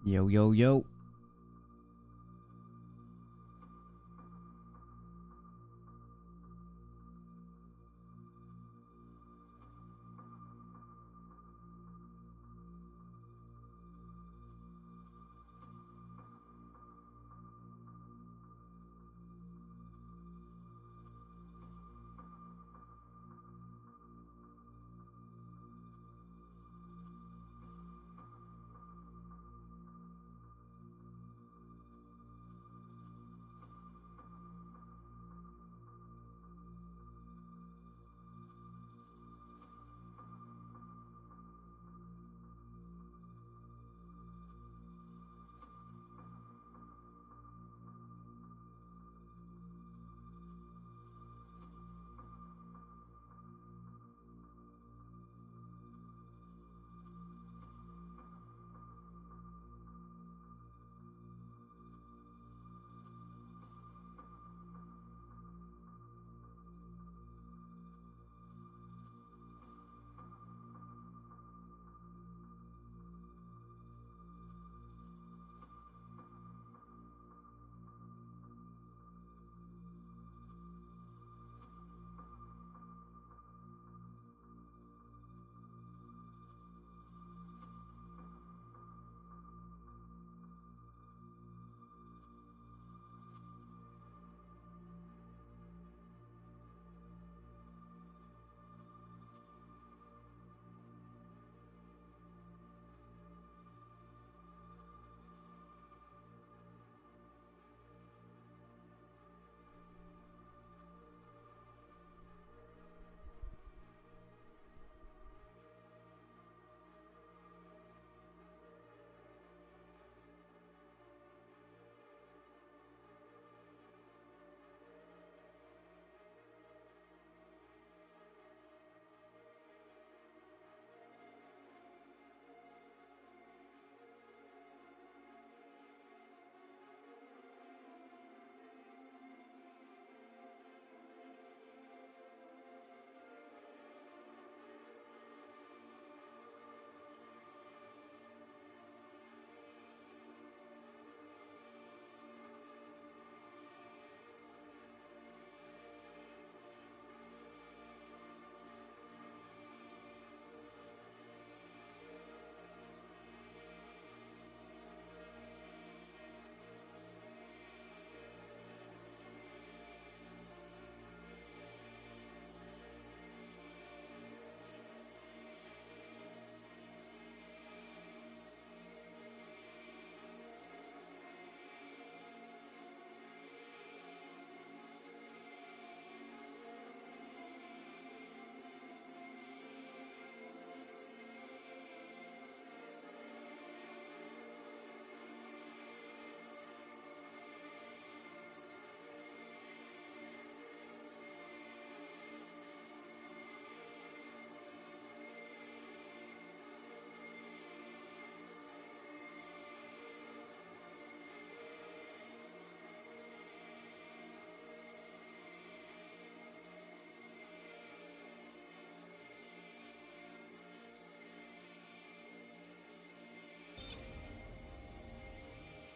Yo, yo, yo.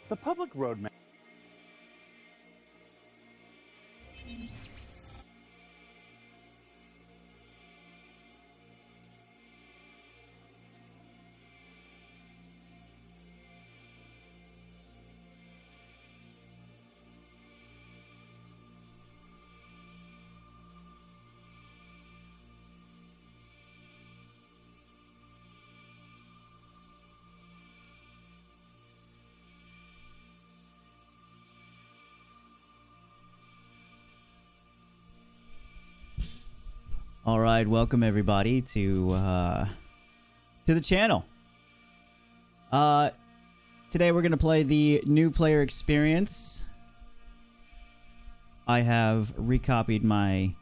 The public roadmap. All right, welcome everybody to the channel. Today we're gonna play the new player experience. I have recopied my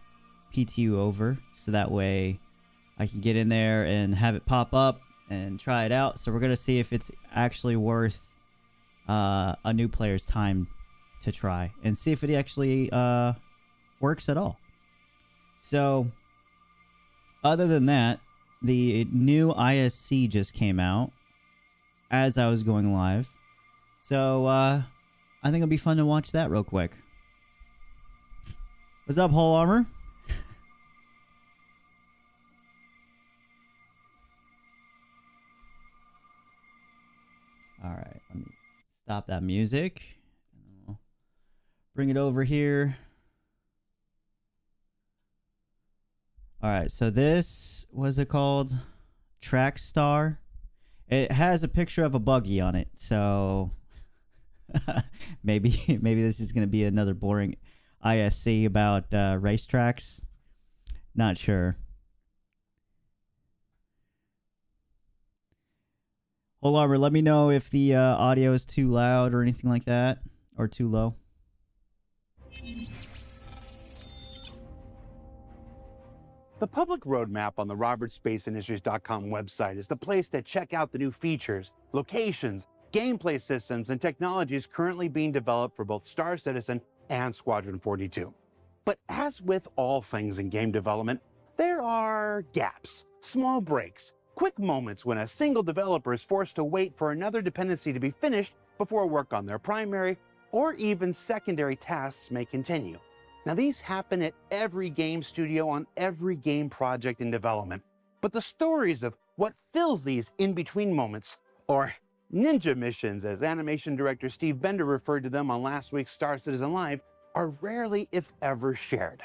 PTU over so that way I can get in there and have it pop up and try it out. So we're gonna see if it's actually worth a new player's time to try and see if it actually works at all. So other than that, the new ISC just came out as I was going live. So I think it'll be fun to watch that real quick. What's up, Whole Armor? All right, let me stop that music. We'll bring it over here. All right, so this, what's it called? Track Star. It has a picture of a buggy on it, so maybe this is gonna be another boring ISC about racetracks. Not sure. Whole Armor, let me know if the audio is too loud or anything like that, or too low. The public roadmap on the RobertSpaceIndustries.com website is the place to check out the new features, locations, gameplay systems, and technologies currently being developed for both Star Citizen and Squadron 42. But as with all things in game development, there are gaps, small breaks, quick moments when a single developer is forced to wait for another dependency to be finished before work on their primary or even secondary tasks may continue. Now, these happen at every game studio on every game project in development, but the stories of what fills these in-between moments, or ninja missions as animation director Steve Bender referred to them on last week's Star Citizen Live, are rarely, if ever, shared.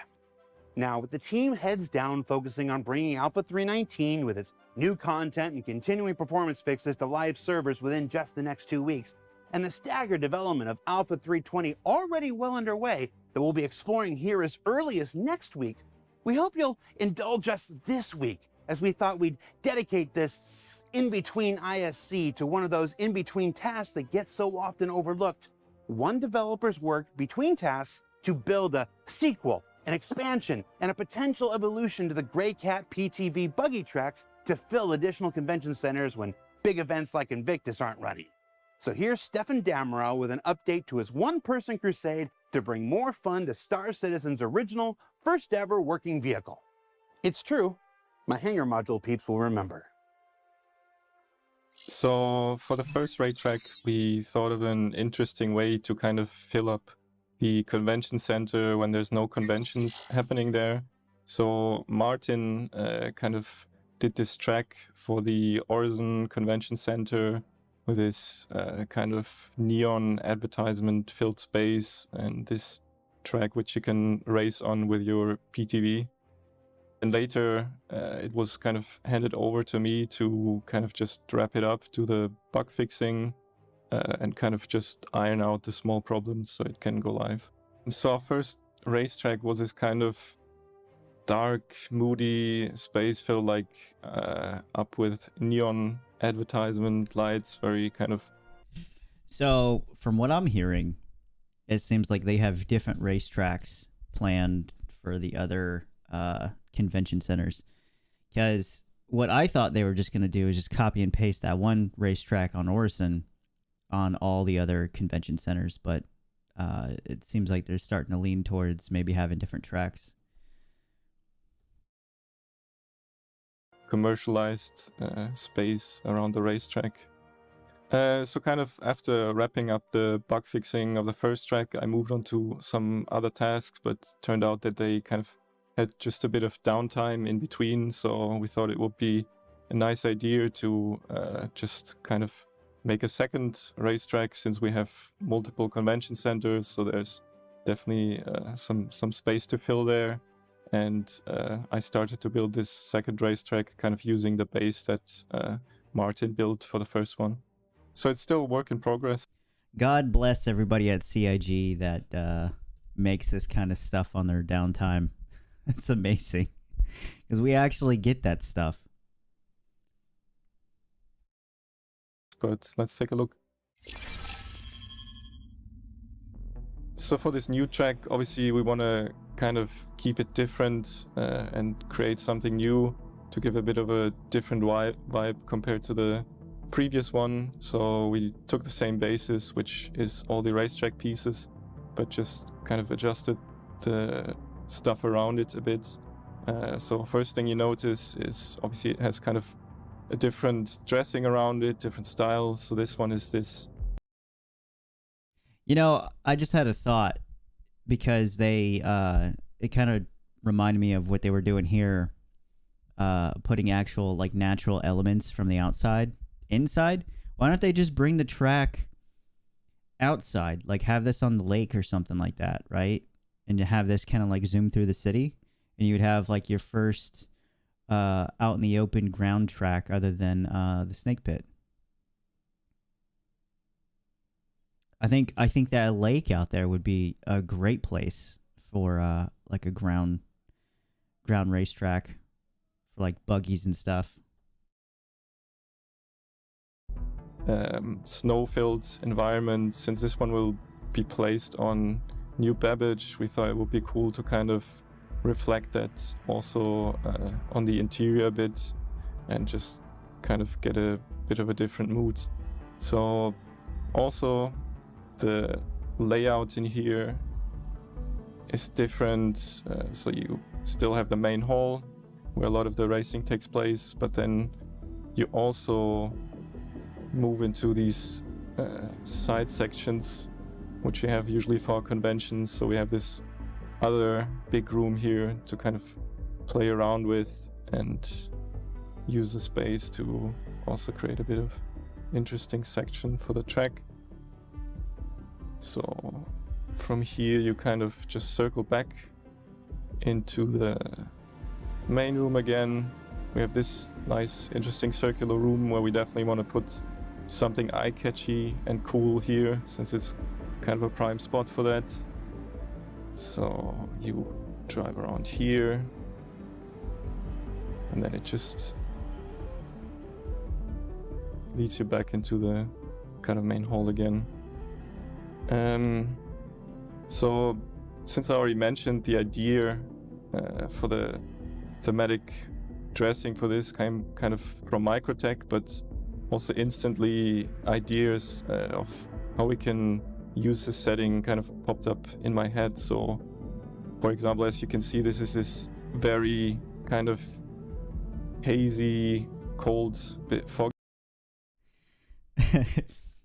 Now, with the team heads down focusing on bringing Alpha 319 with its new content and continuing performance fixes to live servers within just the next 2 weeks, and the staggered development of Alpha 320 already well underway that we'll be exploring here as early as next week, we hope you'll indulge us this week, as we thought we'd dedicate this in-between ISC to one of those in-between tasks that get so often overlooked. One developer's work between tasks to build a sequel, an expansion, and a potential evolution to the Grey Cat PTV buggy tracks to fill additional convention centers when big events like Invictus aren't running. So here's Stefan Damerow with an update to his one-person crusade to bring more fun to Star Citizen's original, first-ever working vehicle. It's true, my hangar module peeps will remember. So for the first raid track, we thought of an interesting way to kind of fill up the convention center when there's no conventions happening there. So Martin kind of did this track for the Orison Convention Center with this kind of neon advertisement filled space and this track which you can race on with your PTV. And later it was kind of handed over to me to kind of just wrap it up, do the bug fixing and kind of just iron out the small problems so it can go live. And so our first racetrack was this kind of dark, moody space filled like up with neon advertisement lights, very kind of... So from what I'm hearing, it seems like they have different racetracks planned for the other convention centers, because what I thought they were just going to do is just copy and paste that one racetrack on Orison on all the other convention centers, but it seems like they're starting to lean towards maybe having different tracks. Commercialized space around the racetrack. So kind of after wrapping up the bug fixing of the first track, I moved on to some other tasks, but turned out that they kind of had just a bit of downtime in between, so we thought it would be a nice idea to just kind of make a second racetrack, since we have multiple convention centers, so there's definitely some space to fill there. And I started to build this second racetrack kind of using the base that Martin built for the first one. So it's still a work in progress. God bless everybody at CIG that makes this kind of stuff on their downtime. It's amazing, because we actually get that stuff. But let's take a look. So for this new track, obviously we want to kind of keep it different and create something new to give a bit of a different vibe compared to the previous one. So we took the same basis, which is all the racetrack pieces, but just kind of adjusted the stuff around it a bit. So first thing you notice is obviously it has kind of a different dressing around it, different style. So this one is this You know, I just had a thought because they it kind of reminded me of what they were doing here, putting actual like natural elements from the outside inside. Why don't they just bring the track outside, like have this on the lake or something like that, right? And to have this kind of like zoom through the city, and you would have like your first out in the open ground track other than the snake pit. I think that lake out there would be a great place for like a ground racetrack for like buggies and stuff. Snow-filled environment. Since this one will be placed on New Babbage, we thought it would be cool to kind of reflect that also on the interior a bit and just kind of get a bit of a different mood. So also the layout in here is different. So you still have the main hall where a lot of the racing takes place, but then you also move into these side sections, which you have usually for conventions. So we have this other big room here to kind of play around with and use the space to also create a bit of interesting section for the track. So from here you kind of just circle back into the main room again. We have this nice interesting circular room where we definitely want to put something eye-catchy and cool here, since it's kind of a prime spot for that. So you drive around here, and then it just leads you back into the kind of main hall again. So since I already mentioned the idea for the thematic dressing for this came kind of from Microtech, but also instantly ideas of how we can use this setting kind of popped up in my head. So for example, as you can see, this is this very kind of hazy, cold, bit foggy.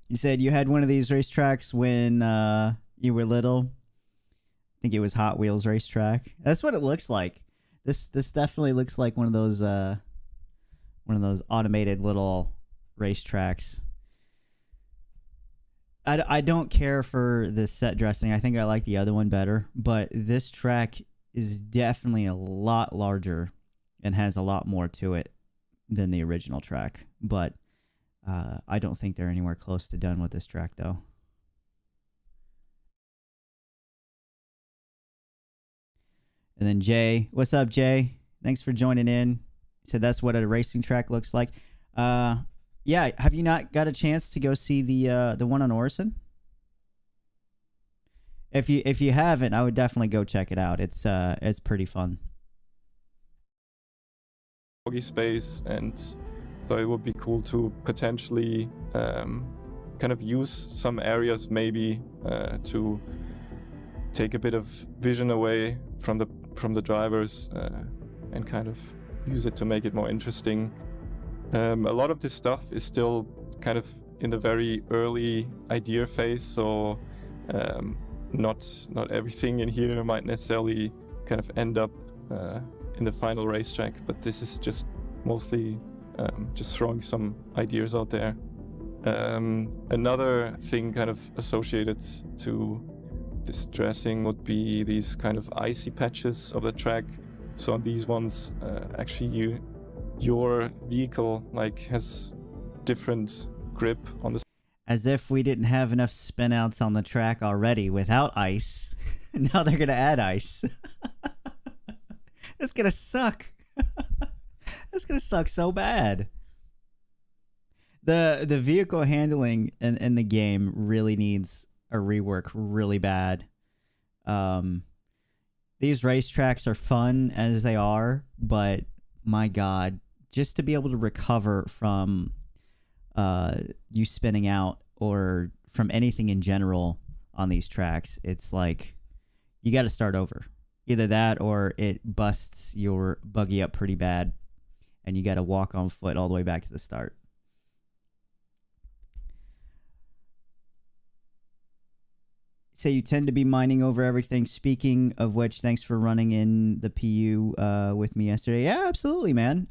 You said you had one of these racetracks when you were little. I think it was Hot Wheels racetrack. That's what it looks like. This definitely looks like one of those automated little racetracks. I don't care for this set dressing. I think I like the other one better, but this track is definitely a lot larger and has a lot more to it than the original track. But I don't think they're anywhere close to done with this track, though. And then Jay, what's up, Jay? Thanks for joining in. He said that's what a racing track looks like. Yeah, have you not got a chance to go see the one on Orison? If you haven't, I would definitely go check it out. It's pretty fun. Space, and thought it would be cool to potentially kind of use some areas maybe to take a bit of vision away from the drivers and kind of use it to make it more interesting. A lot of this stuff is still kind of in the very early idea phase, so not everything in here might necessarily kind of end up in the final racetrack, but this is just mostly just throwing some ideas out there. Another thing kind of associated to this dressing would be these kind of icy patches of the track. So on these ones, actually your vehicle like has different grip on the. As if we didn't have enough spinouts on the track already without ice. Now they're gonna add ice. It's gonna suck. It's gonna suck so bad. The vehicle handling in the game really needs a rework really bad. These racetracks are fun as they are, but my God, just to be able to recover from you spinning out or from anything in general on these tracks, it's like you got to start over. Either that or it busts your buggy up pretty bad and you got to walk on foot all the way back to the start. say you tend to be mining over everything. Speaking of which, thanks for running in the PU with me yesterday. Yeah, absolutely, man.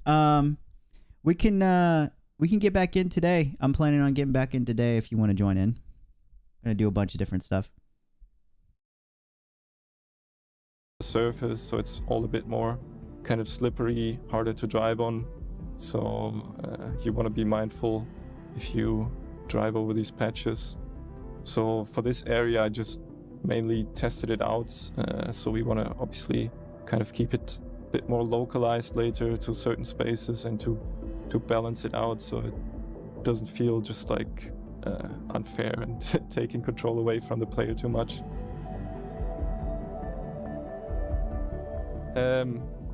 We can get back in today. I'm planning on getting back in today if you want to join in. I'm gonna do a bunch of different stuff. Surface, so it's all a bit more kind of slippery, harder to drive on. So you want to be mindful if you drive over these patches. So for this area, I just mainly tested it out. So we want to obviously kind of keep it a bit more localized later to certain spaces and to balance it out so it doesn't feel just like unfair and taking control away from the player too much.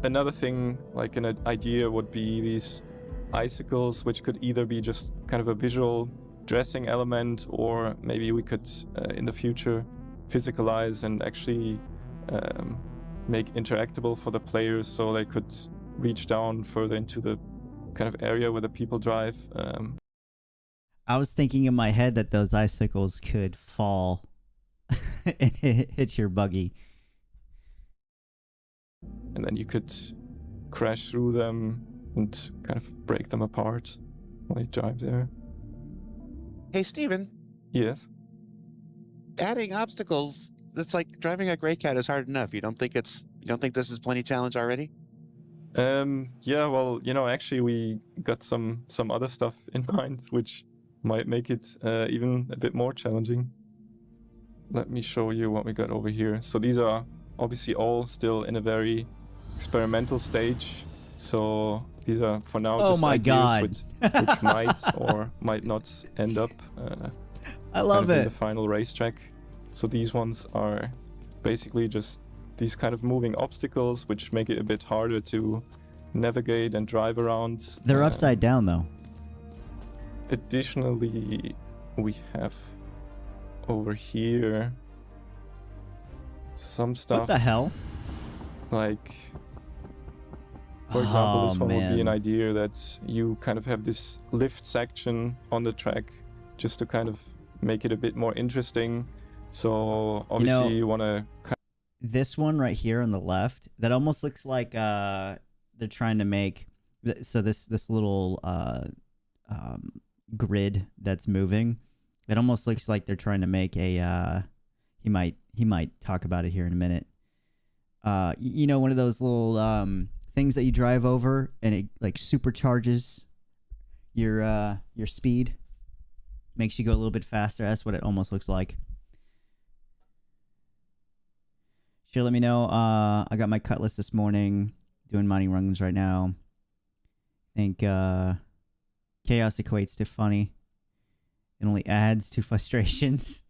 Another thing, like an idea, would be these icicles, which could either be just kind of a visual dressing element, or maybe we could, in the future, physicalize and actually make interactable for the players so they could reach down further into the kind of area where the people drive. I was thinking in my head that those icicles could fall and hit your buggy. And then you could crash through them and kind of break them apart while you drive there. Hey, Steven. Yes? Adding obstacles, it's like driving a gray cat is hard enough. You don't think this is plenty challenge already? Yeah, well, you know, actually we got some other stuff in mind, which might make it even a bit more challenging. Let me show you what we got over here. So these are obviously all still in a very experimental stage. So these are for now just ideas which might or might not end up I love kind of it. in the final racetrack. So these ones are basically just these kind of moving obstacles which make it a bit harder to navigate and drive around. They're upside down though. Additionally, we have over here some stuff. What the hell? Like, for example, this one would be an idea that you kind of have this lift section on the track just to kind of make it a bit more interesting. So obviously you want to... This one right here on the left, that almost looks like they're trying to make... So this little grid that's moving, it almost looks like they're trying to make a... He might talk about it here in a minute. You know, one of those little things that you drive over and it like supercharges your speed, makes you go a little bit faster. That's what it almost looks like. Sure, let me know. I got my Cutlass this morning, doing mining runs right now. I think chaos equates to funny. It only adds to frustrations.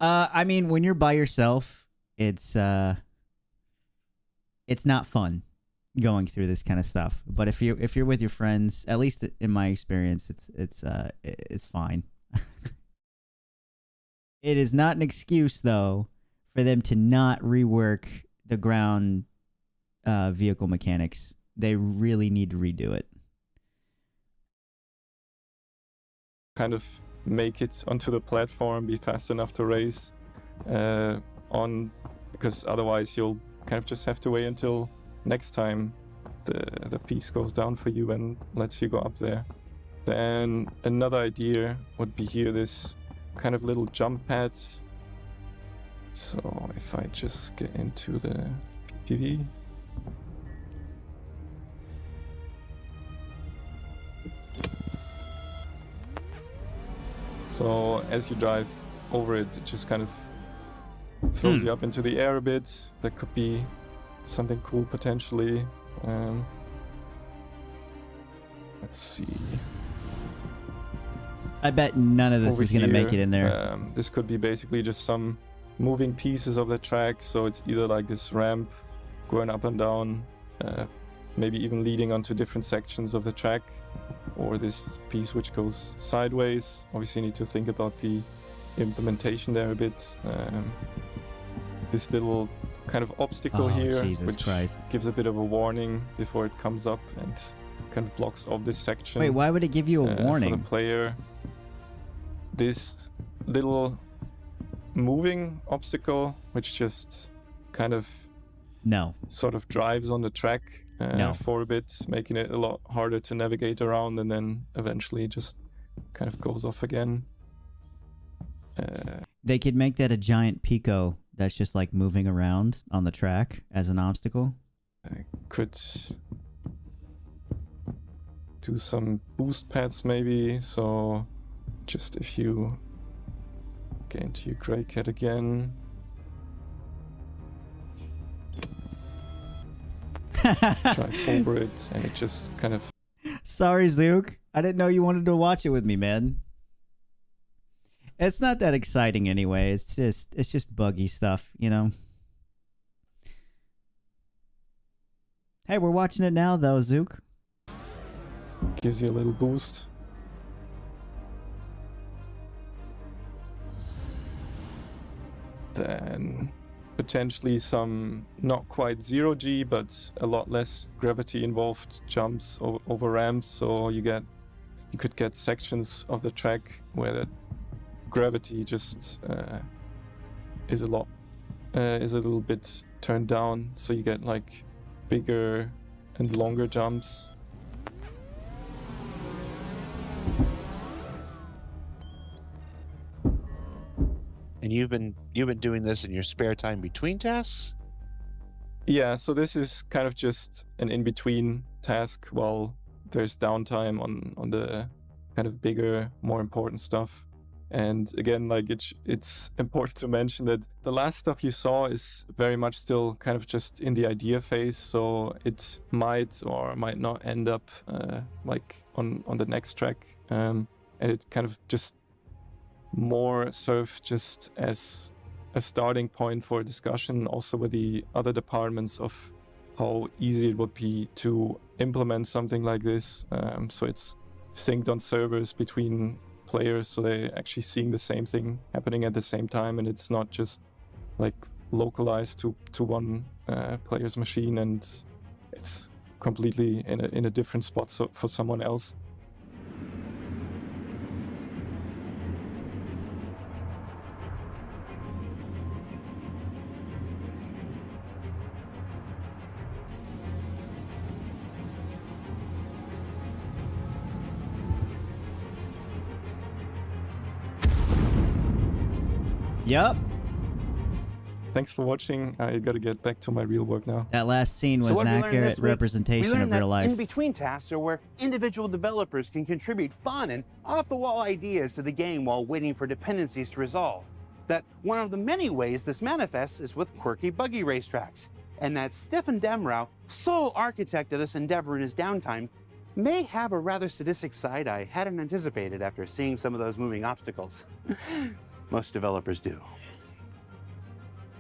I mean, when you're by yourself, it's not fun going through this kind of stuff. But if you're with your friends, at least in my experience, it's fine. It is not an excuse though for them to not rework the ground vehicle mechanics. They really need to redo it. Kind of make it onto the platform, be fast enough to race on, because otherwise you'll kind of just have to wait until next time the piece goes down for you and lets you go up there. Then another idea would be here, this kind of little jump pad. So if I just get into the PTV. So as you drive over it, it just kind of throws you up into the air a bit. That could be something cool potentially. Let's see. I bet none of this Over is going to make here, it in there. This could be basically just some moving pieces of the track. So it's either like this ramp going up and down, maybe even leading onto different sections of the track, or this piece which goes sideways. Obviously you need to think about the implementation there a bit. This little kind of obstacle here, which gives a bit of a warning before it comes up and kind of blocks off this section. Wait, why would it give you a warning? For the player. This little moving obstacle, which just kind of No. sort of drives on the track No. for a bit, making it a lot harder to navigate around, and then eventually just kind of goes off again. They could make that a giant Pico that's just like moving around on the track as an obstacle. I could do some boost pads maybe, so just if you get into your gray cat again. Drive over it, and it just kind of... Sorry, Zook. I didn't know you wanted to watch it with me, man. It's not that exciting anyway. It's just buggy stuff, you know? Hey, we're watching it now, though, Zook. gives you a little boost. Then potentially some not quite 0G, but a lot less gravity involved jumps over ramps, so you could get sections of the track where the gravity just is a little bit turned down, so you get like bigger and longer jumps. And you've been doing this in your spare time between tasks? Yeah, so this is kind of just an in-between task while there's downtime on the kind of bigger, more important stuff. And again, like it's important to mention that the last stuff you saw is very much still kind of just in the idea phase, so it might or might not end up like on the next track, and it kind of just more serve just as a starting point for a discussion also with the other departments of how easy it would be to implement something like this. So it's synced on servers between players, so they're actually seeing the same thing happening at the same time, and it's not just like localized to one player's machine and it's completely in a different spot for someone else. Yup. Thanks for watching. I gotta get back to my real work now. That last scene was So what an we learned accurate this week? representation We of learned real that life. in-between tasks are where individual developers can contribute fun and off-the-wall ideas to the game while waiting for dependencies to resolve. That one of the many ways this manifests is with quirky, buggy racetracks. And that Stefan Demrau, sole architect of this endeavor in his downtime, may have a rather sadistic side I hadn't anticipated after seeing some of those moving obstacles. Most developers do.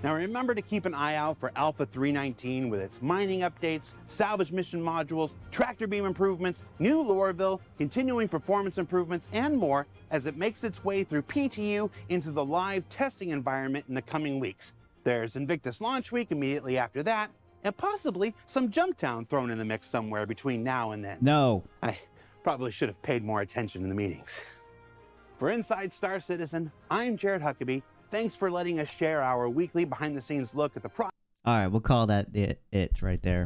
Now remember to keep an eye out for Alpha 319 with its mining updates, salvage mission modules, tractor beam improvements, new Loreville, continuing performance improvements, and more as it makes its way through PTU into the live testing environment in the coming weeks. There's Invictus Launch Week immediately after that, and possibly some Jumptown thrown in the mix somewhere between now and then. No. I probably should have paid more attention in the meetings. For Inside Star Citizen, I'm Jared Huckabee. Thanks for letting us share our weekly behind-the-scenes look at the All right, we'll call that it right there.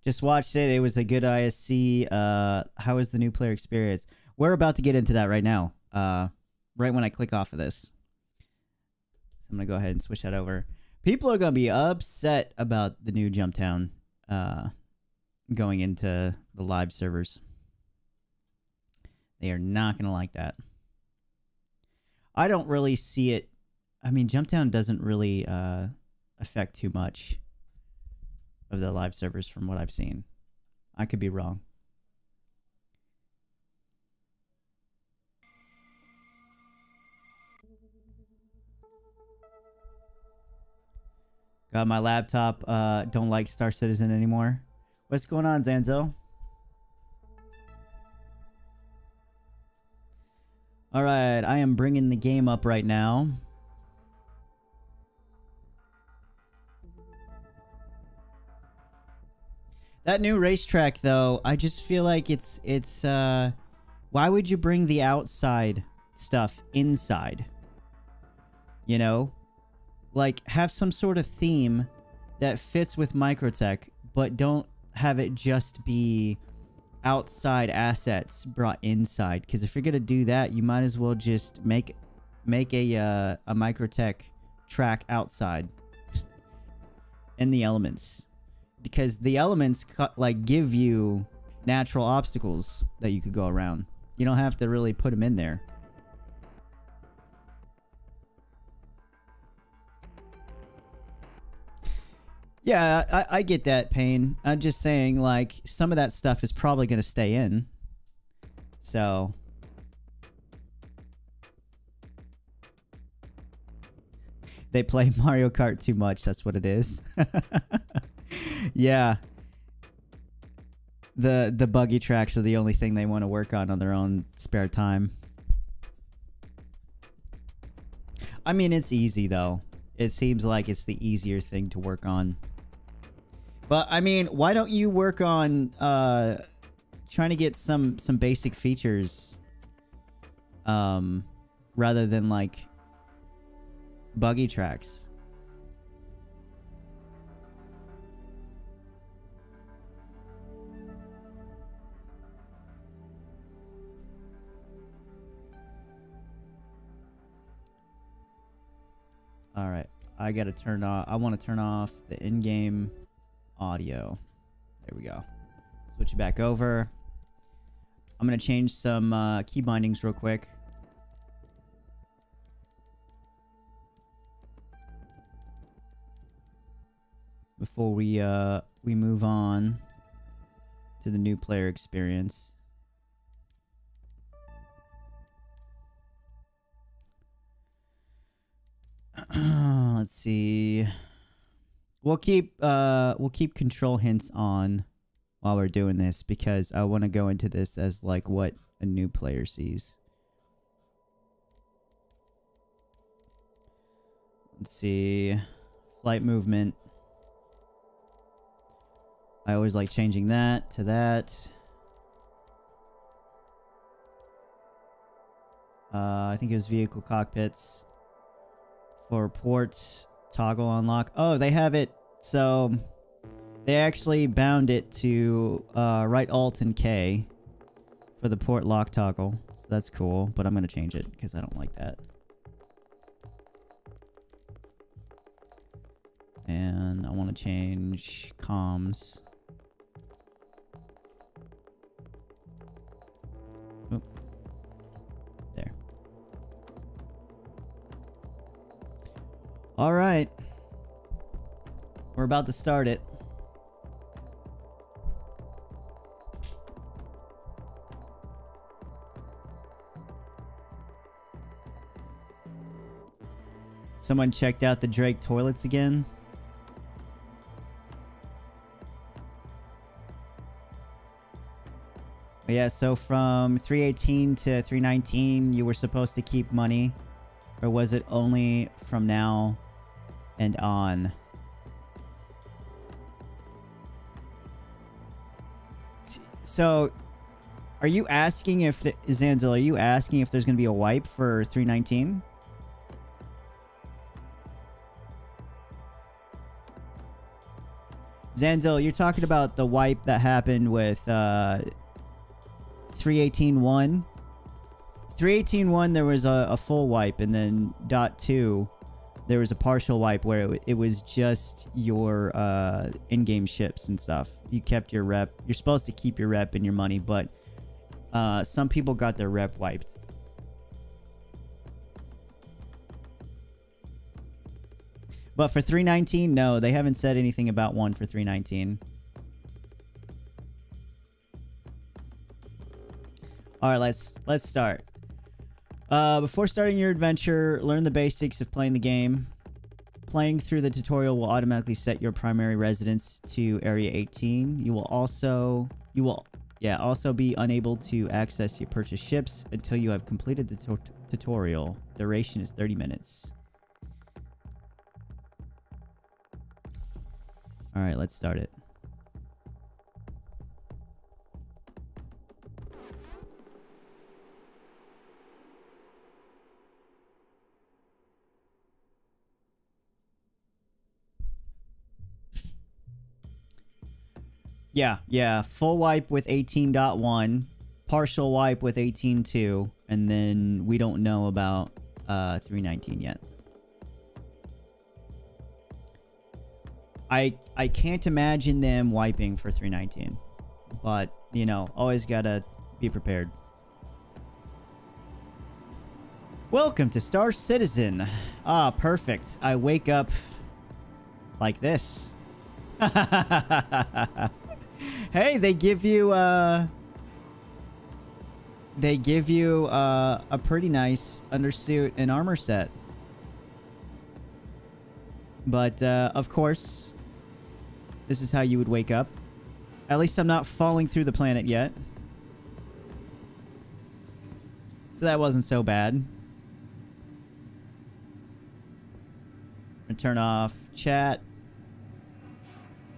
Just watched it. It was a good ISC. How was the new player experience? We're about to get into that right now. Right when I click off of this. So I'm going to go ahead and switch that over. People are going to be upset about the new Jumptown going into the live servers. They are not going to like that. I don't really see it. I mean, Jumptown doesn't really affect too much of the live servers from what I've seen. I could be wrong. Got my laptop. Don't like Star Citizen anymore. What's going on, Zanzo? All right, I am bringing the game up right now. That new racetrack, though, I just feel like it's why would you bring the outside stuff inside? You know? Like, have some sort of theme that fits with Microtech, but don't have it just be outside assets brought inside. Because if you're gonna do that, you might as well just make a Microtech track outside in the elements, because the elements like give you natural obstacles that you could go around. You don't have to really put them in there. Yeah, I get that, Pain. I'm just saying, like, some of that stuff is probably going to stay in. So... they play Mario Kart too much, that's what it is. Yeah. The buggy tracks are the only thing they want to work on their own spare time. I mean, it's easy, though. It seems like it's the easier thing to work on. But, I mean, why don't you work on trying to get some basic features rather than, like, buggy tracks? All right, I gotta turn off. I want to turn off the in-game audio. There we go. Switch it back over. I'm gonna change some key bindings real quick. Before we move on to the new player experience. Let's see. We'll keep control hints on while we're doing this, because I want to go into this as like what a new player sees. Let's see. Flight movement. I always like changing that to that. I think it was vehicle cockpits. For ports, toggle unlock. Oh, they have it. So they actually bound it to right Alt and K for the port lock toggle. So that's cool, but I'm going to change it because I don't like that. And I want to change comms. Oop. There. All right. We're about to start it. Someone checked out the Drake toilets again. But yeah, so from 318 to 319, you were supposed to keep money. Or was it only from now and on? So, are you asking if... Zanzil, are you asking if there's going to be a wipe for 319? Zanzil, you're talking about the wipe that happened with 318.1. 318.1, there was a full wipe, and then .2, there was a partial wipe where it was just your in-game ships and stuff. You kept your rep. You're supposed to keep your rep and your money, but some people got their rep wiped. But for 319, no, they haven't said anything about one for 319. All right, let's start. Before starting your adventure, learn the basics of playing the game. Playing through the tutorial will automatically set your primary residence to Area 18. You will also be unable to access your purchased ships until you have completed the tutorial. Duration is 30 minutes. All right, let's start it. Yeah. Full wipe with 18.1, partial wipe with 18.2, and then we don't know about 319 yet. I can't imagine them wiping for 319, but you know, always gotta be prepared. Welcome to Star Citizen. Ah, perfect. I wake up like this. Hey, they give you a pretty nice undersuit and armor set. But of course, this is how you would wake up. At least I'm not falling through the planet yet. So that wasn't so bad. I'm gonna turn off chat.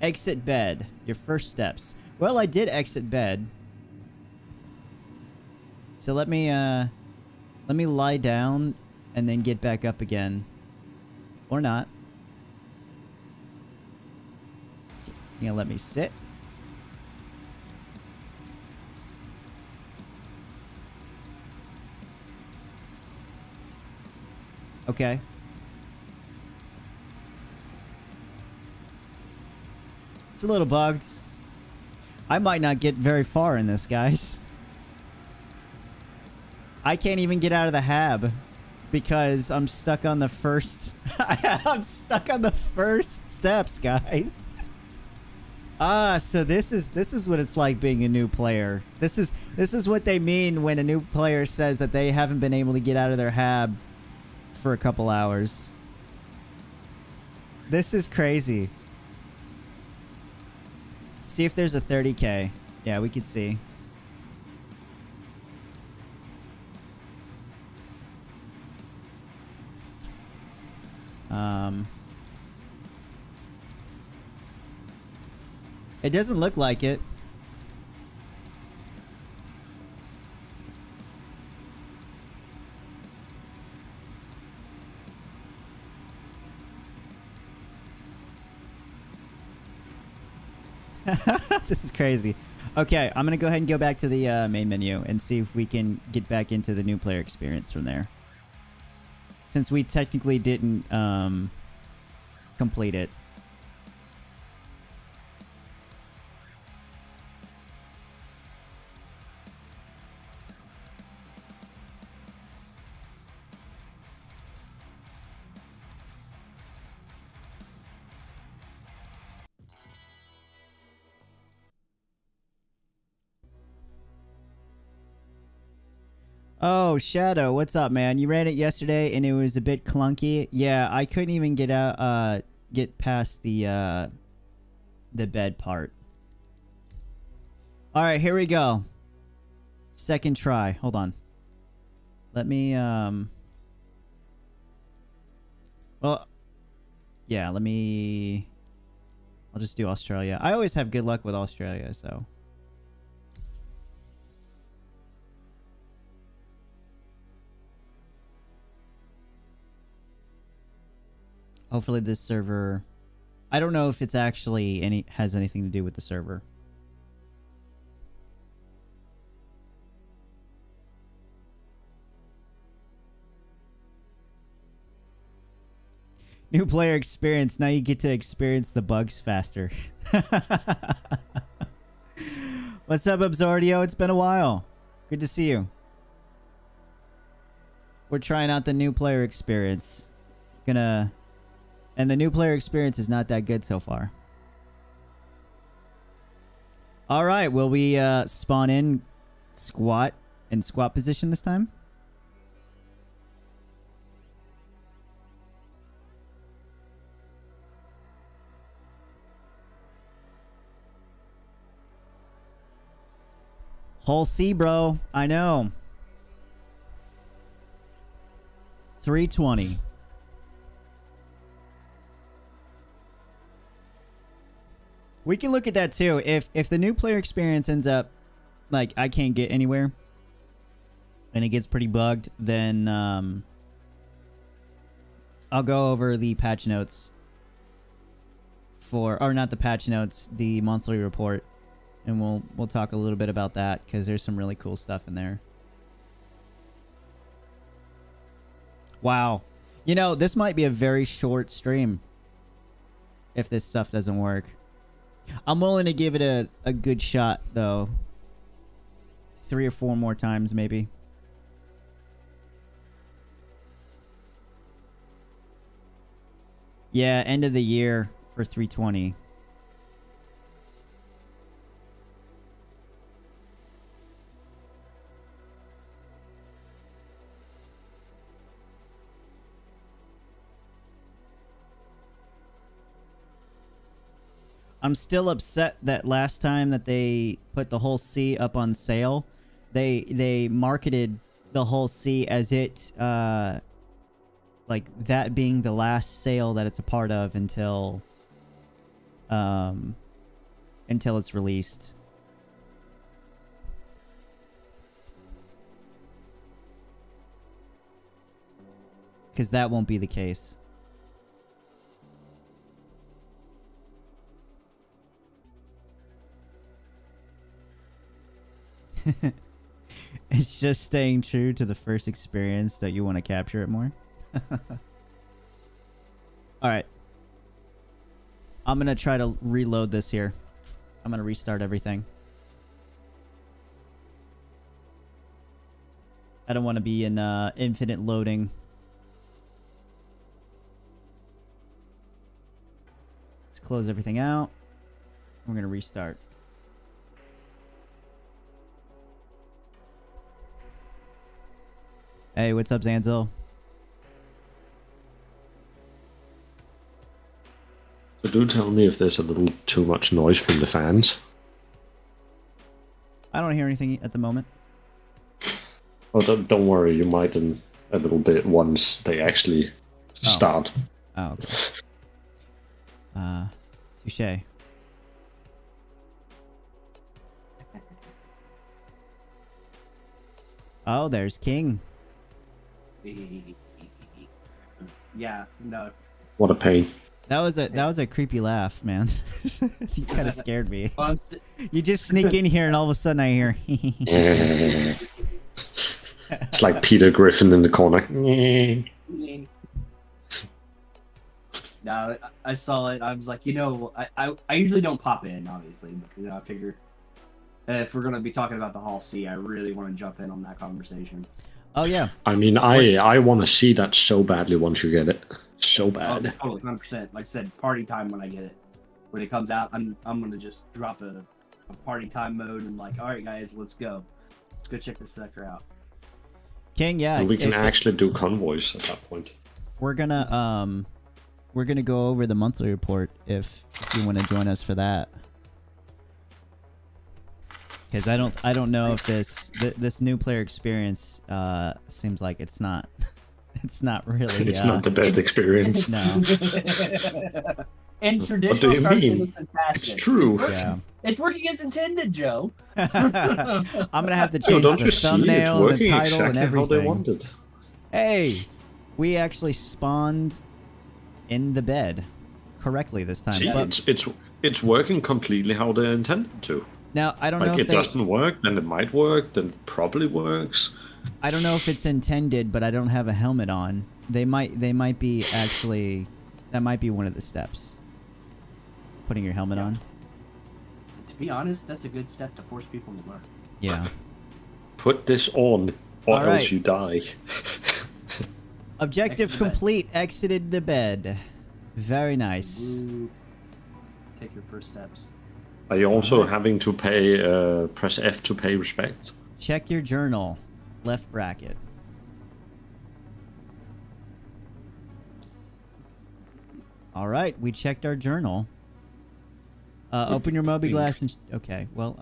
Exit bed. Your first steps. Well, I did exit bed. So let me lie down and then get back up again. Or not. You gonna let me sit? Okay. It's a little bugged. I might not get very far in this, guys. I can't even get out of the hab because I'm stuck on the first... I'm stuck on the first steps, guys. So this is what it's like being a new player. This is what they mean when a new player says that they haven't been able to get out of their hab for a couple hours. This is crazy. See if there's a 30K. Yeah, we could see. It doesn't look like it. This is crazy. Okay, I'm gonna go ahead and go back to the main menu and see if we can get back into the new player experience from there. Since we technically didn't complete it. Oh, Shadow, what's up, man? You ran it yesterday and it was a bit clunky. Yeah, I couldn't even get out, get past the bed part. All right, here we go. Second try. Hold on. Let me, well, yeah, let me, I'll just do Australia. I always have good luck with Australia, so. Hopefully this server... I don't know if it's actually has anything to do with the server. New player experience. Now you get to experience the bugs faster. What's up, Absordio? It's been a while. Good to see you. We're trying out the new player experience. And the new player experience is not that good so far. All right, will we spawn in squat position this time? Whole C, bro. I know. 320. We can look at that too. If the new player experience ends up like I can't get anywhere and it gets pretty bugged, then I'll go over the patch notes for, or not the patch notes, the monthly report and we'll talk a little bit about that because there's some really cool stuff in there. Wow. You know, this might be a very short stream if this stuff doesn't work. I'm willing to give it a good shot, though. 3 or 4 more times, maybe. Yeah, end of the year for 320. I'm still upset that last time that they put the whole C up on sale, they marketed the whole C as it like that being the last sale that it's a part of until it's released. Because that won't be the case. It's just staying true to the first experience that you want to capture it more. Alright. I'm gonna try to reload this here. I'm gonna restart everything. I don't want to be in infinite loading. Let's close everything out. We're gonna restart. Hey, what's up, Zanzil? So do tell me if there's a little too much noise from the fans. I don't hear anything at the moment. Oh, don't worry, you might in a little bit once they actually start. Oh, okay. Touche. Oh, there's King. Yeah, no. What a pain. That was a creepy laugh, man. You kind of scared me. You just sneak in here and all of a sudden I hear. It's like Peter Griffin in the corner. No, I saw it. I was like, you know, I usually don't pop in, obviously, but you know, I figured if we're gonna be talking about the Hall C, I really want to jump in on that conversation. Oh yeah. I mean, I want to see that so badly once you get it. So bad. Oh, totally, 100%. Like I said, party time when I get it. When it comes out, I'm gonna just drop a party time mode and like, all right, guys, let's go. Let's go check this sucker out. King, yeah. And we can actually do convoys at that point. We're gonna go over the monthly report if you want to join us for that. Because I don't know if this new player experience seems like it's not really it's not the best experience. No. In traditional Star Citizen fashion. It's true. Yeah. It's working as intended, Joe. I'm gonna have to change don't the you see? It's thumbnail and the working title exactly and how everything. they wanted. Hey, we actually spawned in the bed correctly this time. See, But it's working completely how they intended to. now I don't know Like if it doesn't work, then it might work, then it probably works. I don't know if it's intended, but I don't have a helmet on. They might be actually. That might be one of the steps. Putting your helmet on. To be honest, that's a good step to force people to learn. Yeah. Put this on, or All else right. you die. Objective Exit the bed. complete. Exited the bed. Very nice. Ooh. Take your first steps. Are you also having to pay, press F to pay respect? Check your journal. Left bracket. All right, we checked our journal. Open your Moby glass and okay. Well,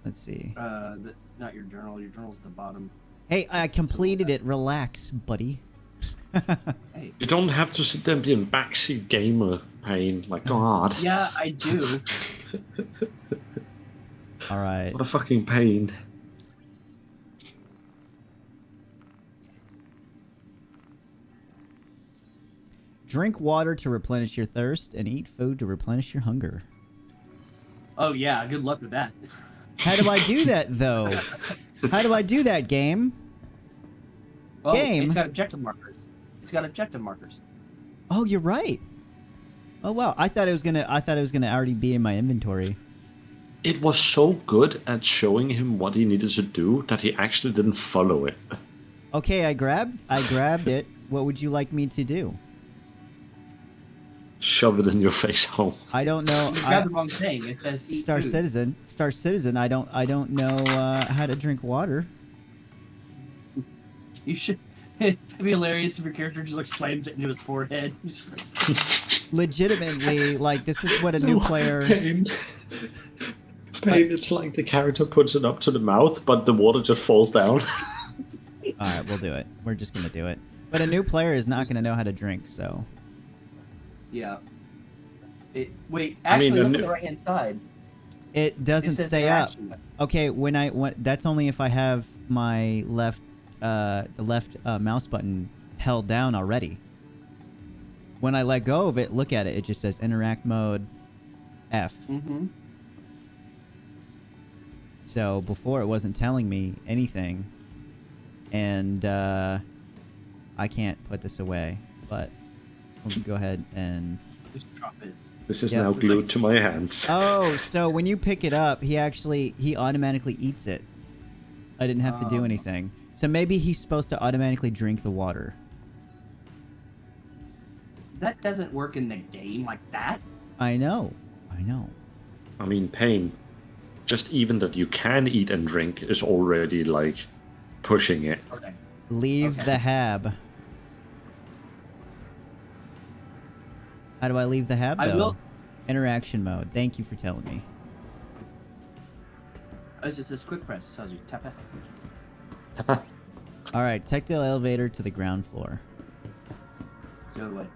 let's see. That's not your journal. Your journal's at the bottom. Hey, I completed it. Relax, buddy. Hey. You don't have to sit there and be in backseat gamer pain. Like, God. Yeah, I do. All right. What a fucking pain. Drink water to replenish your thirst and eat food to replenish your hunger. Oh yeah, good luck with that. How do I do that though? How do I do that, game? Well, Game? it's got objective markers. It's got objective markers. Oh, you're right. Oh wow, I thought it was gonna already be in my inventory. It was so good at showing him what he needed to do that he actually didn't follow it. Okay, I grabbed it. What would you like me to do? Shove it in your face home. I don't know. You grabbed the wrong thing. It says eat Star food. Citizen. Star Citizen. I don't know how to drink water. You should. It'd be hilarious if your character just like slams it into his forehead. Legitimately, like this is what a new player. Pain. It's like the character puts it up to the mouth, but the water just falls down. All right, we'll do it. We're just gonna do it. But a new player is not gonna know how to drink, so. Yeah. Wait, actually, look at the right hand side. It doesn't stay up. Okay, that's only if I have my the left mouse button held down already. When I let go of it, look at it. It just says interact mode F. Mm-hmm. So before it wasn't telling me anything, and I can't put this away. But let me go ahead and Just drop it. This is now glued to my hands. Oh, so when you pick it up, he automatically eats it. I didn't have to do anything. So maybe he's supposed to automatically drink the water. That doesn't work in the game like that. I know. I mean, Pain. Just even that you can eat and drink is already, like, pushing it. Okay. Leave the hab. How do I leave the hab, though? I will. Interaction mode. Thank you for telling me. Oh, it's just this quick press. Tells you tap it. All right, take the elevator to the ground floor. It's the other way.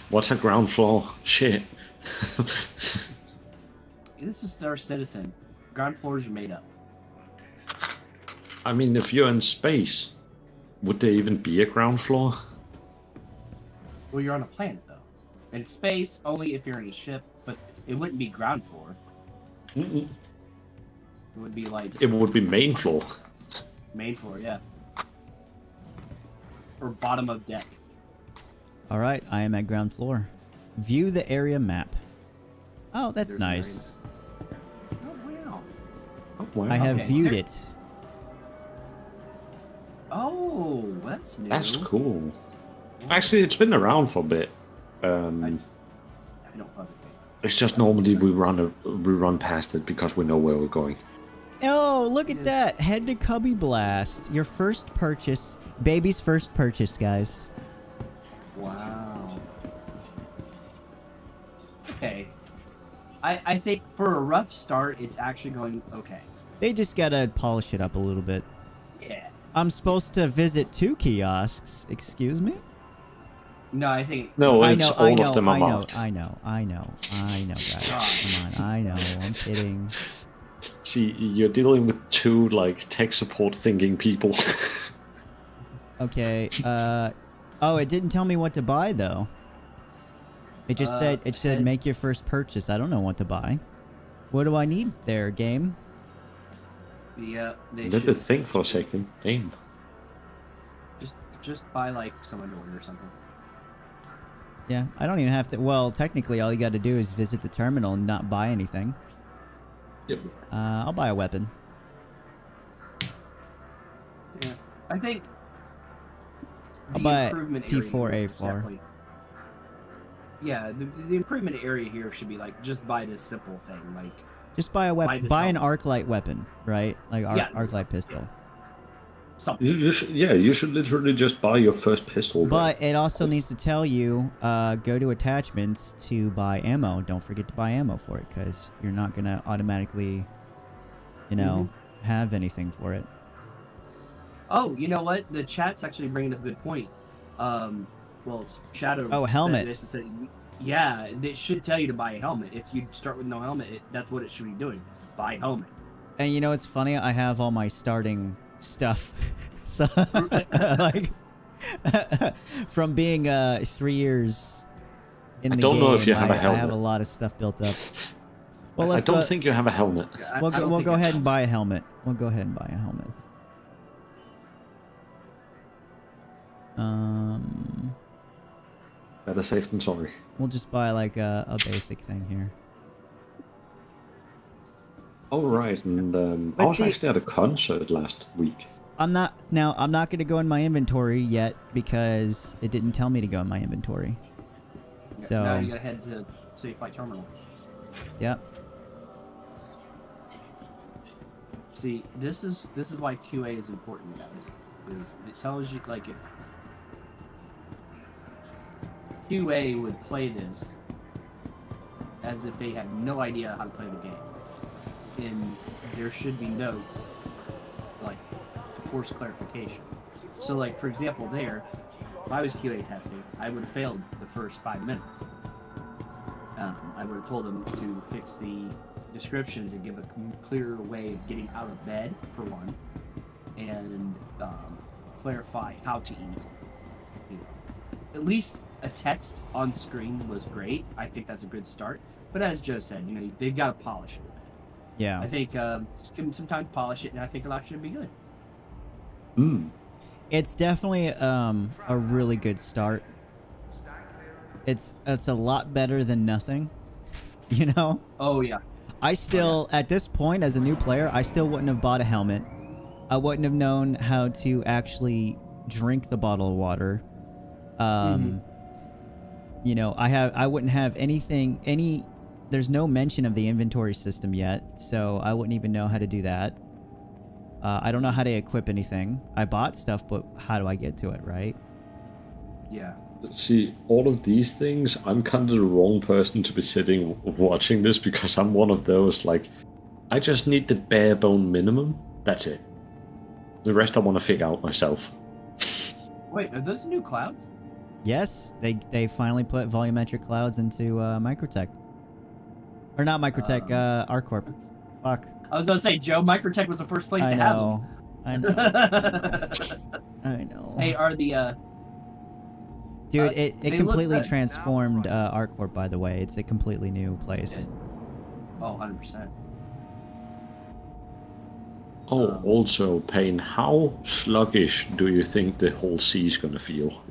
What's a ground floor? Shit. This is Star Citizen. Ground floors are made up. I mean, if you're in space, would there even be a ground floor? Well, you're on a planet though. In space, only if you're in a ship, but it wouldn't be ground floor. Mm-mm. It would be like It would be main floor. main floor, yeah. Or bottom of deck. All right, I am at ground floor. View the area map. Oh, that's There's nice. Oh wow. Oh, wow. I have Okay. viewed it. Oh, that's new. That's cool. Actually, it's been around for a bit. I don't fucking It's just normally we run past it because we know where we're going. Oh, look at Yeah. that. Head to Cubby Blast. Your first purchase. Baby's first purchase, guys. Wow. Okay. I think for a rough start, it's actually going okay. They just gotta polish it up a little bit. Yeah. I'm supposed to visit 2 kiosks. Excuse me? No, I think. No, I it's know, all of them are I know, marked. I know, guys. Come on, I know. I'm kidding. See, you're dealing with 2 like tech support thinking people. Okay. Oh, it didn't tell me what to buy though. It just said okay. make your first purchase. I don't know what to buy. What do I need there, game? Yeah, they Let should it think for a second. Damn. just buy like some underwear or something. Yeah, I don't even have to. Well, technically, all you got to do is visit the terminal and not buy anything. Yep. I'll buy a weapon. Yeah, I think. I'll the buy improvement area P4A4. here is definitely- Yeah, the improvement area here should be like just buy this simple thing, like Just buy a Buy weapon. this Buy an helmet. arc light weapon, right? Like Yeah. arc light pistol. something. You should literally just buy your first pistol. then. But it also needs to tell you, go to attachments to buy ammo. Don't forget to buy ammo for it, because you're not gonna automatically, have anything for it. Oh, you know what? The chat's actually bringing up a good point. Well, Shadow. Oh, helmet. Yeah, it should tell you to buy a helmet. If you start with no helmet, that's what it should be doing. Buy a helmet. And you know what's funny? I have all my starting stuff. So, like, from being 3 years in the game, don't know if you have a I have helmet. a lot of stuff built up. Well, I let's don't go. think you have a helmet. We'll go ahead and buy a helmet. We'll go ahead and buy a helmet. Better safe than sorry. We'll just buy like a basic thing here. Oh right, and I But was see- actually at a concert last week. I'm not going to go in my inventory yet because it didn't tell me to go in my inventory. So Now you gotta head to City Flight Terminal. yep. See, this is why QA is important, guys. Because it tells you, like, if QA would play this as if they had no idea how to play the game, and there should be notes, like, to force clarification. So, like, for example, there, if I was QA testing, I would have failed the first 5 minutes. I would have told them to fix the descriptions and give a clearer way of getting out of bed, for one, and clarify how to eat. You know, at least a text on screen was great. I think that's a good start. But as Joe said, you know, they've got to polish it. Yeah. I think just give them some time to polish it, and I think it'll actually be good. It's definitely a really good start. It's a lot better than nothing, you know? Oh, yeah. I still, at this point, as a new player, I still wouldn't have bought a helmet. I wouldn't have known how to actually drink the bottle of water. You know, I wouldn't have anything, there's no mention of the inventory system yet, so I wouldn't even know how to do that. I don't know how to equip anything. I bought stuff, but how do I get to it, right? Yeah. See, all of these things, I'm kind of the wrong person to be sitting watching this because I'm one of those, like, I just need the bare bone minimum. That's it. The rest I want to figure out myself. Wait, are those new clouds? Yes, they finally put volumetric clouds into Microtech. Or not Microtech, RCorp. Fuck. I was going to say, Joe, Microtech was the first place to have them. I know. I know. Hey, are the... Dude, it they look completely good. transformed RCorp, by the way. It's a completely new place. Oh, 100%. Oh, also, Payne, how sluggish do you think the whole sea's gonna feel?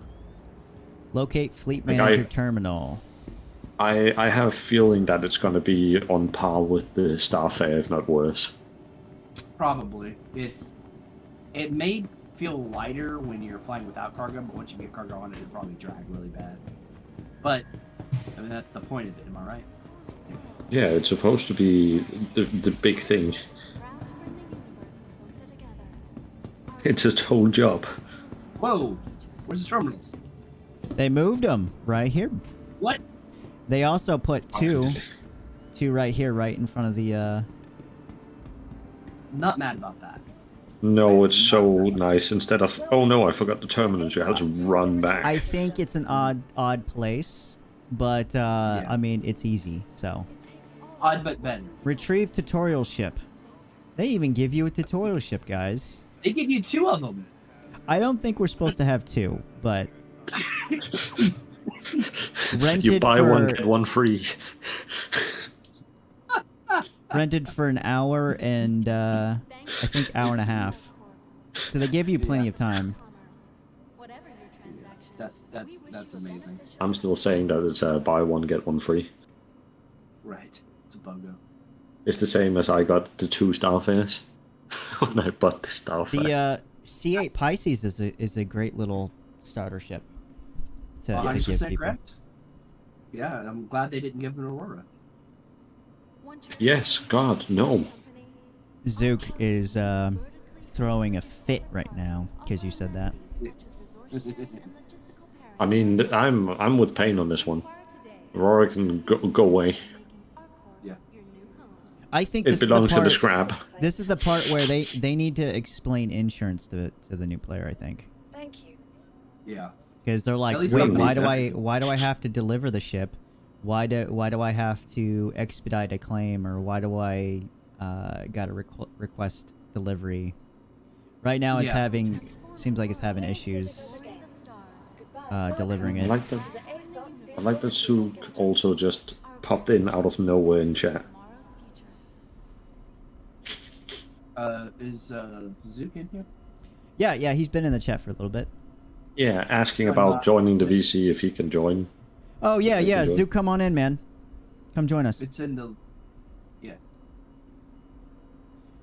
Locate Fleet Like, Manager Terminal. I have a feeling that it's gonna be on par with the Starfare, if not worse. Probably. It may feel lighter when you're flying without cargo, but once you get cargo on it, it'll probably drag really bad. But, I mean, that's the point of it, am I right? Yeah, it's supposed to be the big thing. It's its whole job. Whoa! Where's the terminals? They moved them right here. What? They also put two right here, right in front of the, Not mad about that. No, it's so nice. Instead of, oh no, I forgot the terminals, you have to run back. I think it's an odd place, but, I mean, it's easy, so. Odd but Ben. Retrieve tutorial ship. They even give you a tutorial ship, guys. They give you 2 of them. I don't think we're supposed to have 2, but... rented You buy for, one, get one free. rented for an hour and, I think hour and a half. So they give you plenty of time. That's amazing. I'm still saying that it's buy one, get one free. Right. It's a BOGO. It's the same as I got the 2 Starfares when I bought the Starfare. The C8 Pisces is a great little starter ship to give 100% people. correct. Yeah, I'm glad they didn't give an Aurora. Yes, God, no. Zook is throwing a fit right now because you said that. I mean, I'm with Payne on this one. Aurora can go away. Yeah. I think It this belongs is the to the part, scrap. This is the part where they need to explain insurance to the new player, I think. Thank you. Yeah. Because they're like, At least wait, something why like do I have to deliver the ship? Why do I have to expedite a claim, or why do I gotta request delivery? Right now, it's Yeah. seems like it's having issues delivering I it. like that. I like that Zook also just popped in out of nowhere in chat. Is Zook in here? Yeah, he's been in the chat for a little bit. Yeah, asking about joining the VC if he can join. Oh, yeah, If he can join. Zook, come on in, man. Come join us. It's in the. Yeah.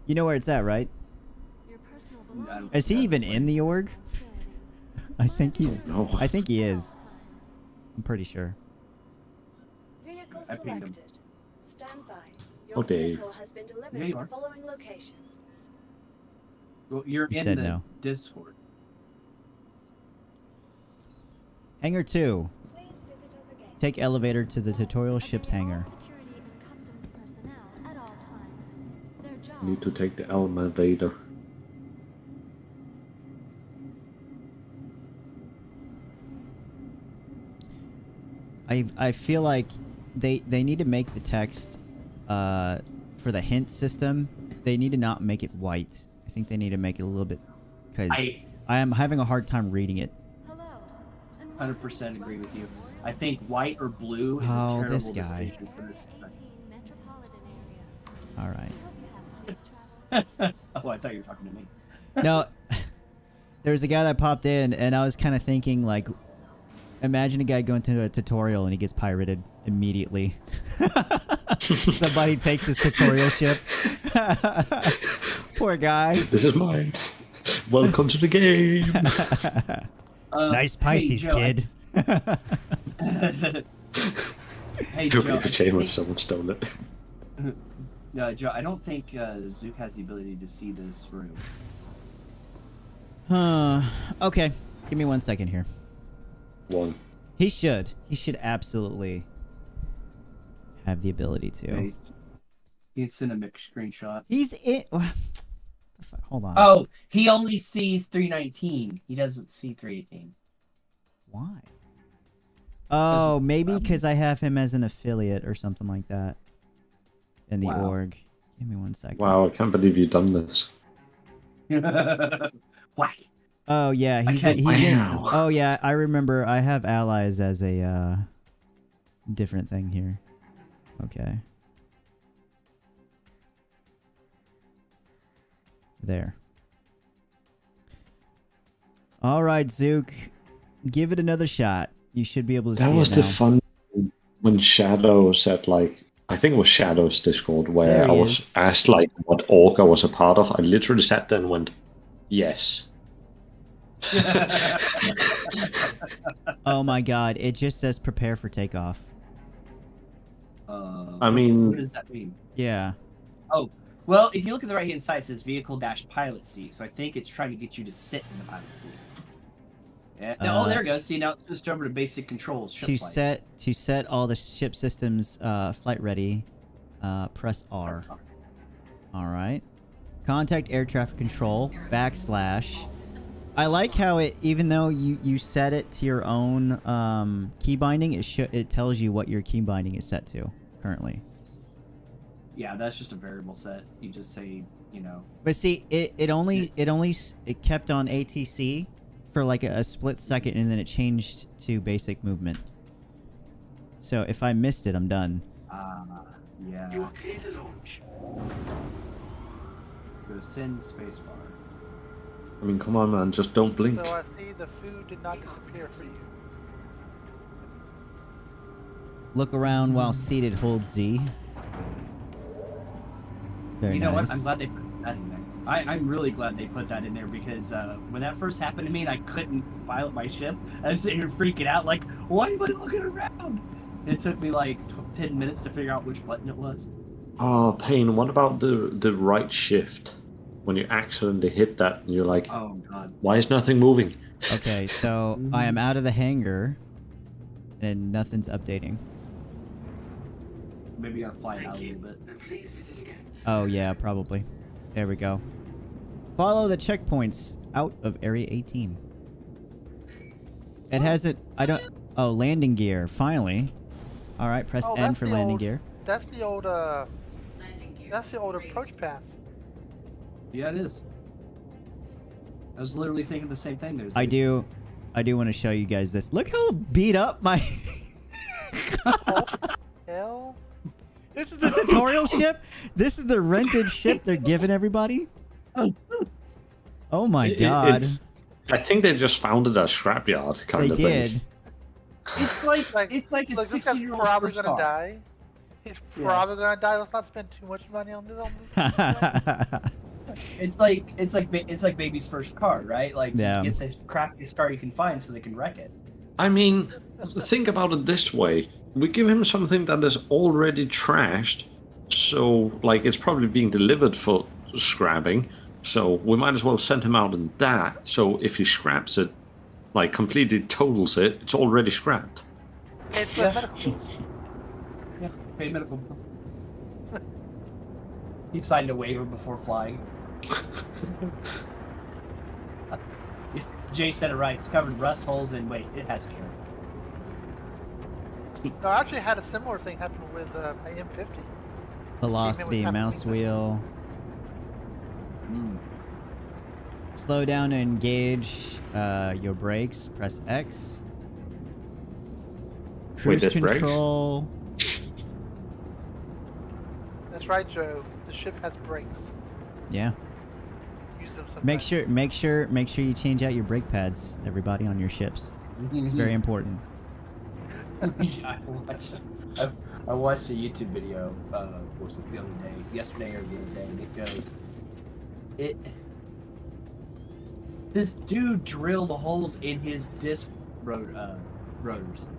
You know where it's at, right? Is he even in the org? I think he's. No. I think he is. I'm pretty sure. Vehicle I pinged him. selected. Stand by. Your Okay. vehicle has been delivered There to you the are. following location. Well, you're He in said the no. Discord. Hangar 2. Please visit us again. Take elevator to the tutorial ship's hangar. Need to take the elevator. I feel like they need to make the text for the hint system. They need to not make it white. I think they need to make it a little bit, because I am having a hard time reading it. 100% agree with you. I think white or blue is Oh, a terrible this guy. distinction for this. All right. Oh, I thought you were talking to me. No, there was a guy that popped in, and I was kind of thinking, like, imagine a guy going through a tutorial and he gets pirated immediately. Somebody takes his tutorial ship. Poor guy. This is mine. Welcome to the game. Nice Pisces, hey, Joe, kid. Hey, It would Joe. be a shame if someone stole it. Joe, I don't think Zook has the ability to see this room. Okay, give me 1 second here. One. He should. He should absolutely have the ability to. Yeah, he's sent a mixed screenshot. He's in. Hold on. Oh, he only sees 319. He doesn't see 318. Why? Oh, maybe because I have him as an affiliate or something like that in the Wow. org. Give me 1 second. Wow, I can't believe you've done this. Whack. Oh yeah, he's can't- in. Wow. Oh yeah, I remember. I have allies as a different thing here. Okay. There. All right, Zook, give it another shot. You should be able to see That was it the now. fun when Shadow said, like, I think it was Shadow's Discord where There I he was is. asked like what org I was a part of. I literally sat there and went, yes. Oh my god, it just says prepare for takeoff. I mean- what does that mean? Yeah. Oh, well, if you look at the right-hand side, it says vehicle-pilot seat. So I think it's trying to get you to sit in the pilot seat. Yeah. Oh, there it goes. See, now it's switched over to basic controls. Ship flight. To set all the ship systems flight ready, press R. All right. Contact air traffic control / I like how it, even though you set it to your own key binding, it tells you what your key binding is set to currently. Yeah, that's just a variable set. You just say, you know. But see, it kept on ATC for like a split second, and then it changed to basic movement. So if I missed it, I'm done. Yeah. You are clear to launch. Go send spacebar. I mean, come on, man, just don't blink. So I see the food did not disappear for you. Look around while seated. Hold Z. Very You know nice. what? I'm glad they put that in there. I'm really glad they put that in there because when that first happened to me and I couldn't pilot my ship, I was sitting here freaking out like, why am I looking around? It took me like 10 minutes to figure out which button it was. Oh, Payne, what about the right shift? When you accidentally hit that, and you're like, Oh god. why is nothing moving? Okay, so I am out of the hangar, and nothing's updating. Maybe I gotta fly it out a Thank little you. bit. And please visit again. Oh yeah, probably. There we go. Follow the checkpoints out of Area 18. It hasn't. I don't. Oh, landing gear. Finally. All right, press Oh, N that's for the landing old- gear. That's the old that's the old approach path. Yeah, it is. I was literally thinking the same thing. I do want to show you guys this. Look how beat up my. Hell. This is the tutorial ship. This is the rented ship they're giving everybody. Oh my It- god. it's- I think they just found it as scrapyard kind They of did. thing. It's like Like, it's like a look, this guy's 60-year-old probably first gonna car. die. He's Yeah. probably gonna die. Let's not spend too much money on this. It's like baby's first car, right? Like Yeah. you get the crappiest car you can find so they can wreck it. I mean, think about it this way. We give him something that is already trashed, so, like, it's probably being delivered for scrapping, so we might as well send him out in that, so if he scraps it, like, completely totals it, it's already scrapped. It's for Yeah. medical bills. Yeah, pay medical bills. You signed a waiver before flying. Jay said it right. It's covered in rust holes and wait, it has care. No, I actually had a similar thing happen with my M50. Velocity, Even with mouse happening wheel. Slow down to engage your brakes. Press X. Cruise there's brakes? control. That's right, Joe. The ship has brakes. Yeah. Use them sometimes. Make sure you change out your brake pads, everybody, on your ships. It's very important. Yeah, I watched a YouTube video, what was it, the other day, yesterday or the other day, and it goes, this dude drilled holes in his disc rotors.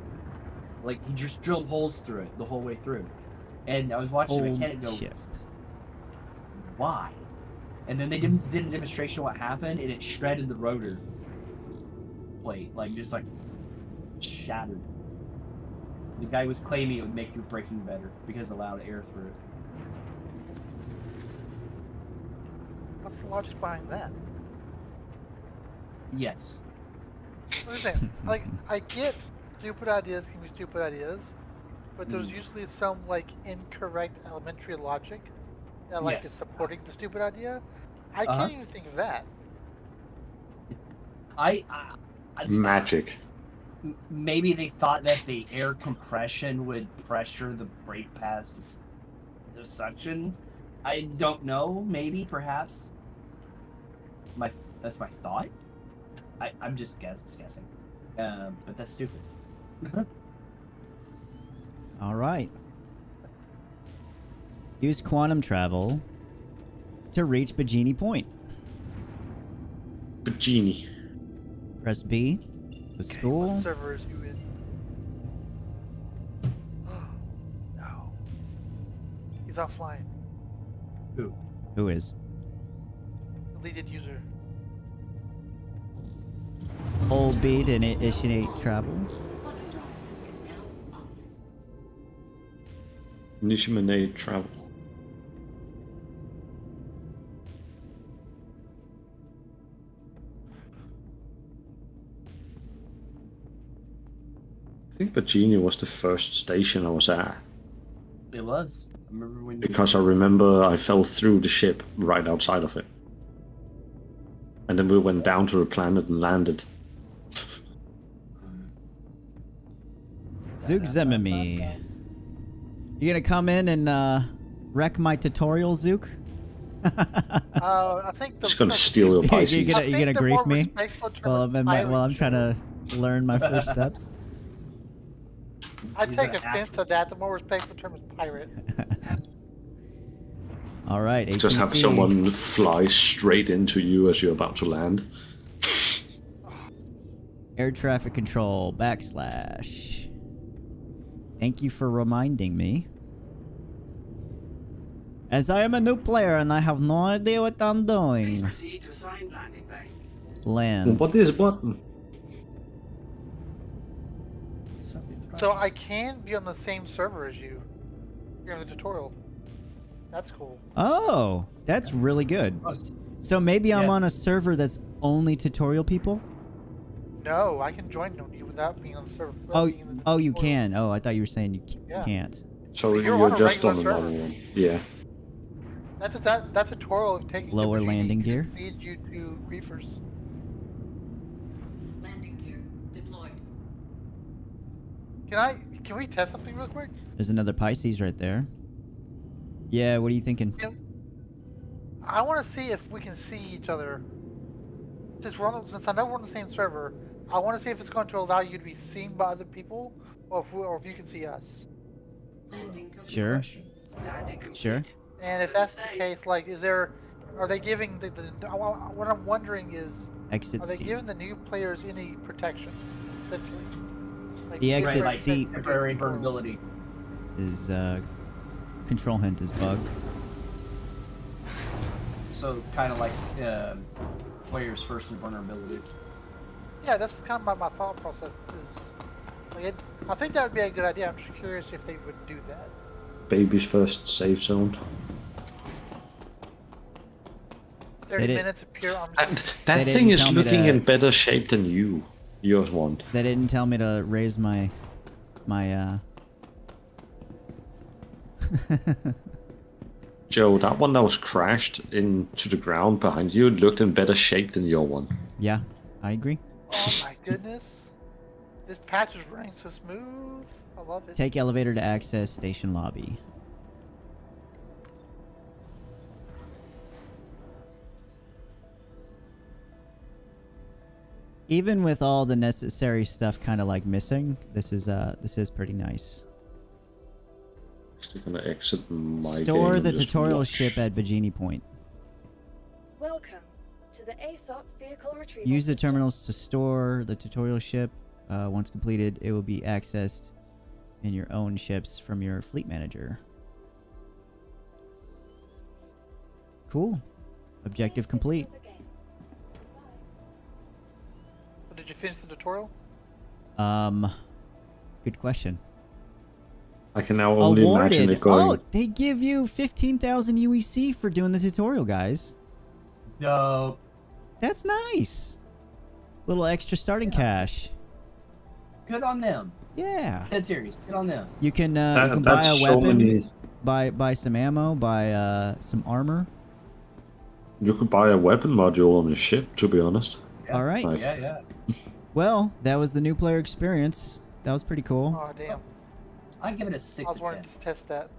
Like, he just drilled holes through it the whole way through. And I was watching the Hold mechanic go, shift. why? And then they did a demonstration of what happened, and it shredded the rotor plate, like, just like shattered. The guy was claiming it would make your braking better because it allowed air through it. What's the logic behind that? Yes. What is that? Like, I get stupid ideas can be stupid ideas, but there's usually some, like, incorrect elementary logic that, like, is Yes. supporting the stupid idea. I can't even think of that. I Magic. maybe they thought that the air compression would pressure the brake pads to suction. I don't know. Maybe, perhaps. That's my thought. I'm just guessing. But that's stupid. All right. Use quantum travel to reach Bajini Point. Bajini. Press B. The spool. What server is you in? No. He's offline. Who is? Deleted user. Hold B to initiate travel. Initiate travel. I think Bajini was the first station I was at. It was. I remember when. Because I remember I fell through the ship right outside of it. And then we went down to the planet and landed. Zook Zemimi. You gonna come in and wreck my tutorial, Zook? I think the Just gonna steal your Pisces. you gonna grief me? Well, I'm trying to learn my first steps. I take offense to that. The more respectful term is pirate. All right, Just have ATC. someone fly straight into you as you're about to land. Air traffic control / Thank you for reminding me. As I am a new player and I have no idea what I'm Please doing. proceed to assigned landing bay. Land. What is button? So I can be on the same server as you. You're in the tutorial. That's cool. Oh, that's really good. So maybe I'm Yeah. on a server that's only tutorial people? No, I can join you without being on the server. without Oh, being in the oh, you tutorial. can. Oh, I thought you were saying you Yeah. can't. So You're you're on a just on regular another server. one. Yeah. That tutorial of taking Lower the landing gear. leads you to griefers. Landing gear deployed. Can we test something real quick? There's another Pisces right there. Yeah, what are you thinking? I want to see if we can see each other. Since since I know we're on the same server, I want to see if it's going to allow you to be seen by other people, or if you can see us. Sure. Sure. And if that's the case, like, are they giving what I'm wondering is, Exit are they seat. giving the new players any protection, essentially? Like, The different exit like seat temporary control. vulnerability. is control hint is bugged. So kind of like players first in vulnerability. Yeah, that's kind of my thought process. Is like I think that would be a good idea. I'm just curious if they would do that. Baby's first safe zone. 30 did- minutes of pure arms. That They thing didn't is tell me looking to- in better shape than yours one. They didn't tell me to raise my Joe, that one that was crashed into the ground behind you looked in better shape than your one. Yeah, I agree. Oh my goodness. This patch is running so smooth. I love it. Take elevator to access station lobby. Even with all the necessary stuff kind of like missing, this is pretty nice. Still gonna exit my Store game the and just tutorial watch. ship at Bajini Point. Welcome to the ASOP vehicle retrieval Use the system. terminals to store the tutorial ship. Once completed, it will be accessed in your own ships from your fleet manager. Cool. Objective complete. Did you finish the tutorial? Good question. I can now only imagine it going. Oh, they give you 15,000 UEC for doing the tutorial, guys. Dope. That's nice. Little extra starting cash. Good on them. Yeah. Dead serious. Good on them. You can buy a that's so weapon, many. buy some ammo, buy some armor. You could buy a weapon module on your ship, to be honest. Yeah. All right. Nice. Yeah. Well, that was the new player experience. That was pretty cool. Oh damn. I'd give it a I 6 was of wanting 10. to test that.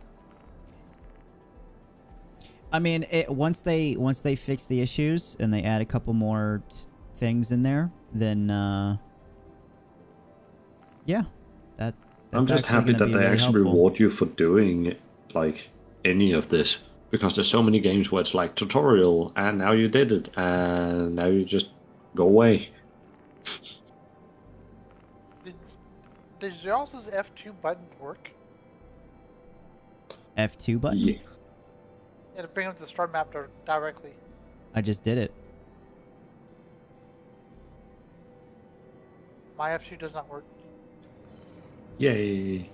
I mean, once they fix the issues and they add a couple more things in there, then yeah, that's I'm just actually happy gonna that be they really actually helpful. reward you for doing like any of this, because there's so many games where it's like tutorial and now you did it and now you just go away. Did Zeros's F2 button work? F2 button. Yeah. Yeah, to bring him to the start map directly. I just did it. My F2 does not work. Yay.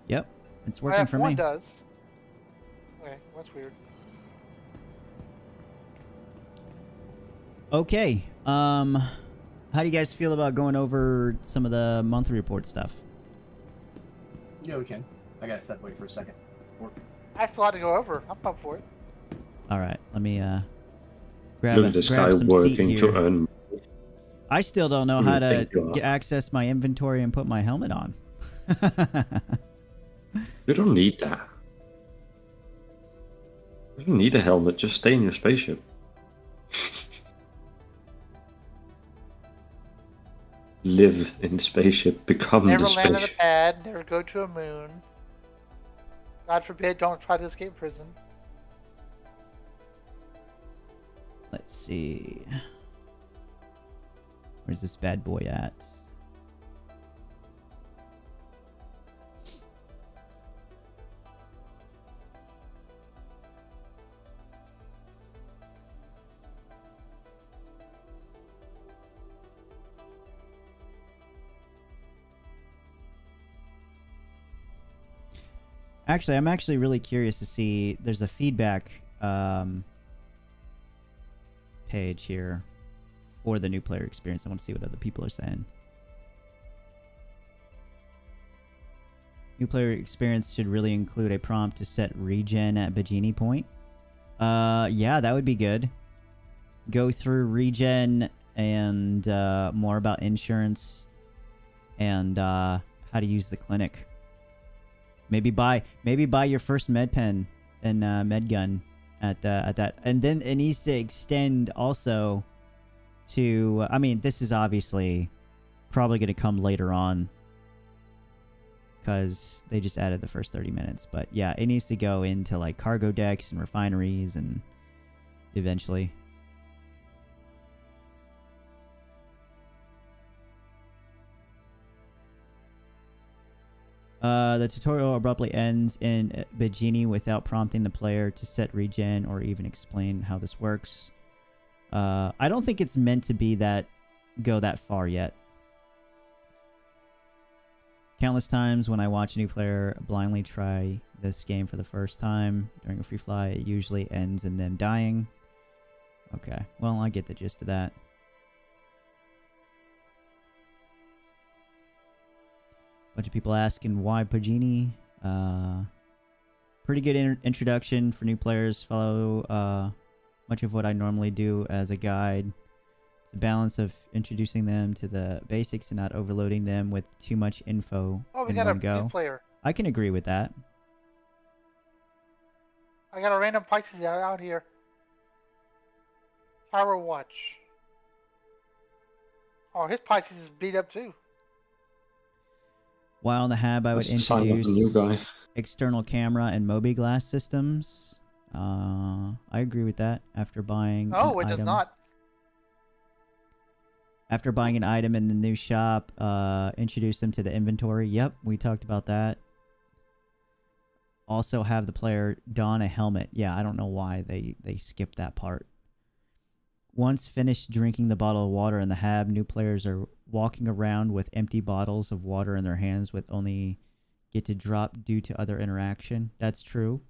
Yep, it's My working for F1 me. does. Okay, that's weird. Okay. How do you guys feel about going over some of the monthly report stuff? Yeah, we can. I gotta step away for a second. Work. I still had to go over. I'm up for it. All right, let me Look at this guy grab some seat working to here. earn. I still don't know Who do how you to think you are? access my inventory and put my helmet on. You don't need that. You don't need a helmet, just stay in your spaceship. Live in the spaceship, become Never the land on a spaceship. pad. Never go to a moon. God forbid, don't try to escape prison. Let's see. Where's this bad boy at? Actually, I'm actually really curious to see. There's a feedback page here for the new player experience. I want to see what other people are saying. New player experience should really include a prompt to set regen at Bajini Point. Yeah, that would be good. Go through regen and more about insurance and how to use the clinic. Maybe buy your first med pen and med gun at that, and then it needs to extend also to. I mean, this is obviously probably going to come later on because they just added the first 30 minutes. But yeah, it needs to go into like cargo decks and refineries and eventually. The tutorial abruptly ends in Bajini without prompting the player to set regen or even explain how this works. I don't think it's meant to be go that far yet. Countless times when I watch a new player blindly try this game for the first time during a free fly, it usually ends in them dying. Okay, well, I get the gist of that. Bunch of people asking why Pagini. Pretty good introduction for new players. Follow much of what I normally do as a guide. It's a balance of introducing them to the basics and not overloading them with too much info in one go. New player. I can agree with that. I got a random Pisces out here. Power Watch. Oh, his Pisces is beat up too. While in the hab, I would introduce external camera and Mobi glass systems. I agree with that. After buying does not. After buying an item in the new shop, introduce them to the inventory. Yep, we talked about that. Also have the player don a helmet. Yeah, I don't know why they skipped that part. Once finished drinking the bottle of water in the hab, new players are walking around with empty bottles of water in their hands with only get to drop due to other interaction. That's true.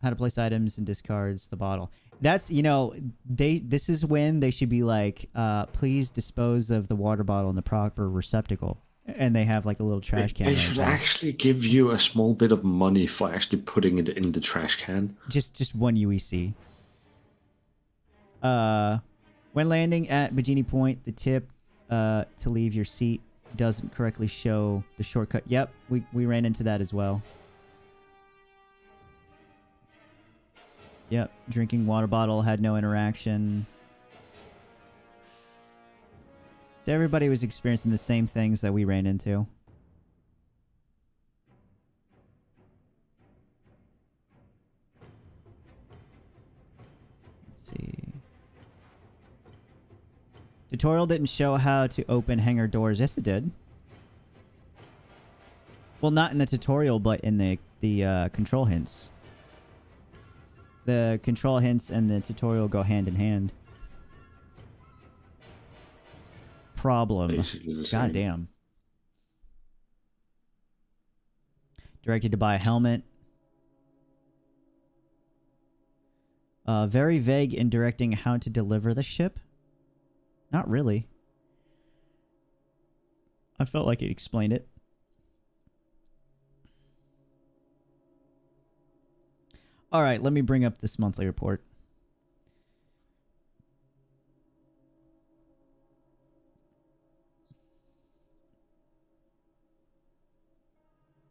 How to place items and discards the bottle. That's, you know, this is when they should be like, please dispose of the water bottle in the proper receptacle. And they have like a little trash can. They should actually give you a small bit of money for actually putting it in the trash can. Just one UEC. When landing at Bajini Point, the tip to leave your seat doesn't correctly show the shortcut. Yep, we ran into that as well. Yep, drinking water bottle had no interaction. So everybody was experiencing the same things that we ran into. Let's see. Tutorial didn't show how to open hangar doors. Yes, it did. Well, not in the tutorial, but in the control hints. The control hints and the tutorial go hand in hand. Problem. God damn. Directed to buy a helmet. Very vague in directing how to deliver the ship. Not really. I felt like it explained it. All right, let me bring up this monthly report.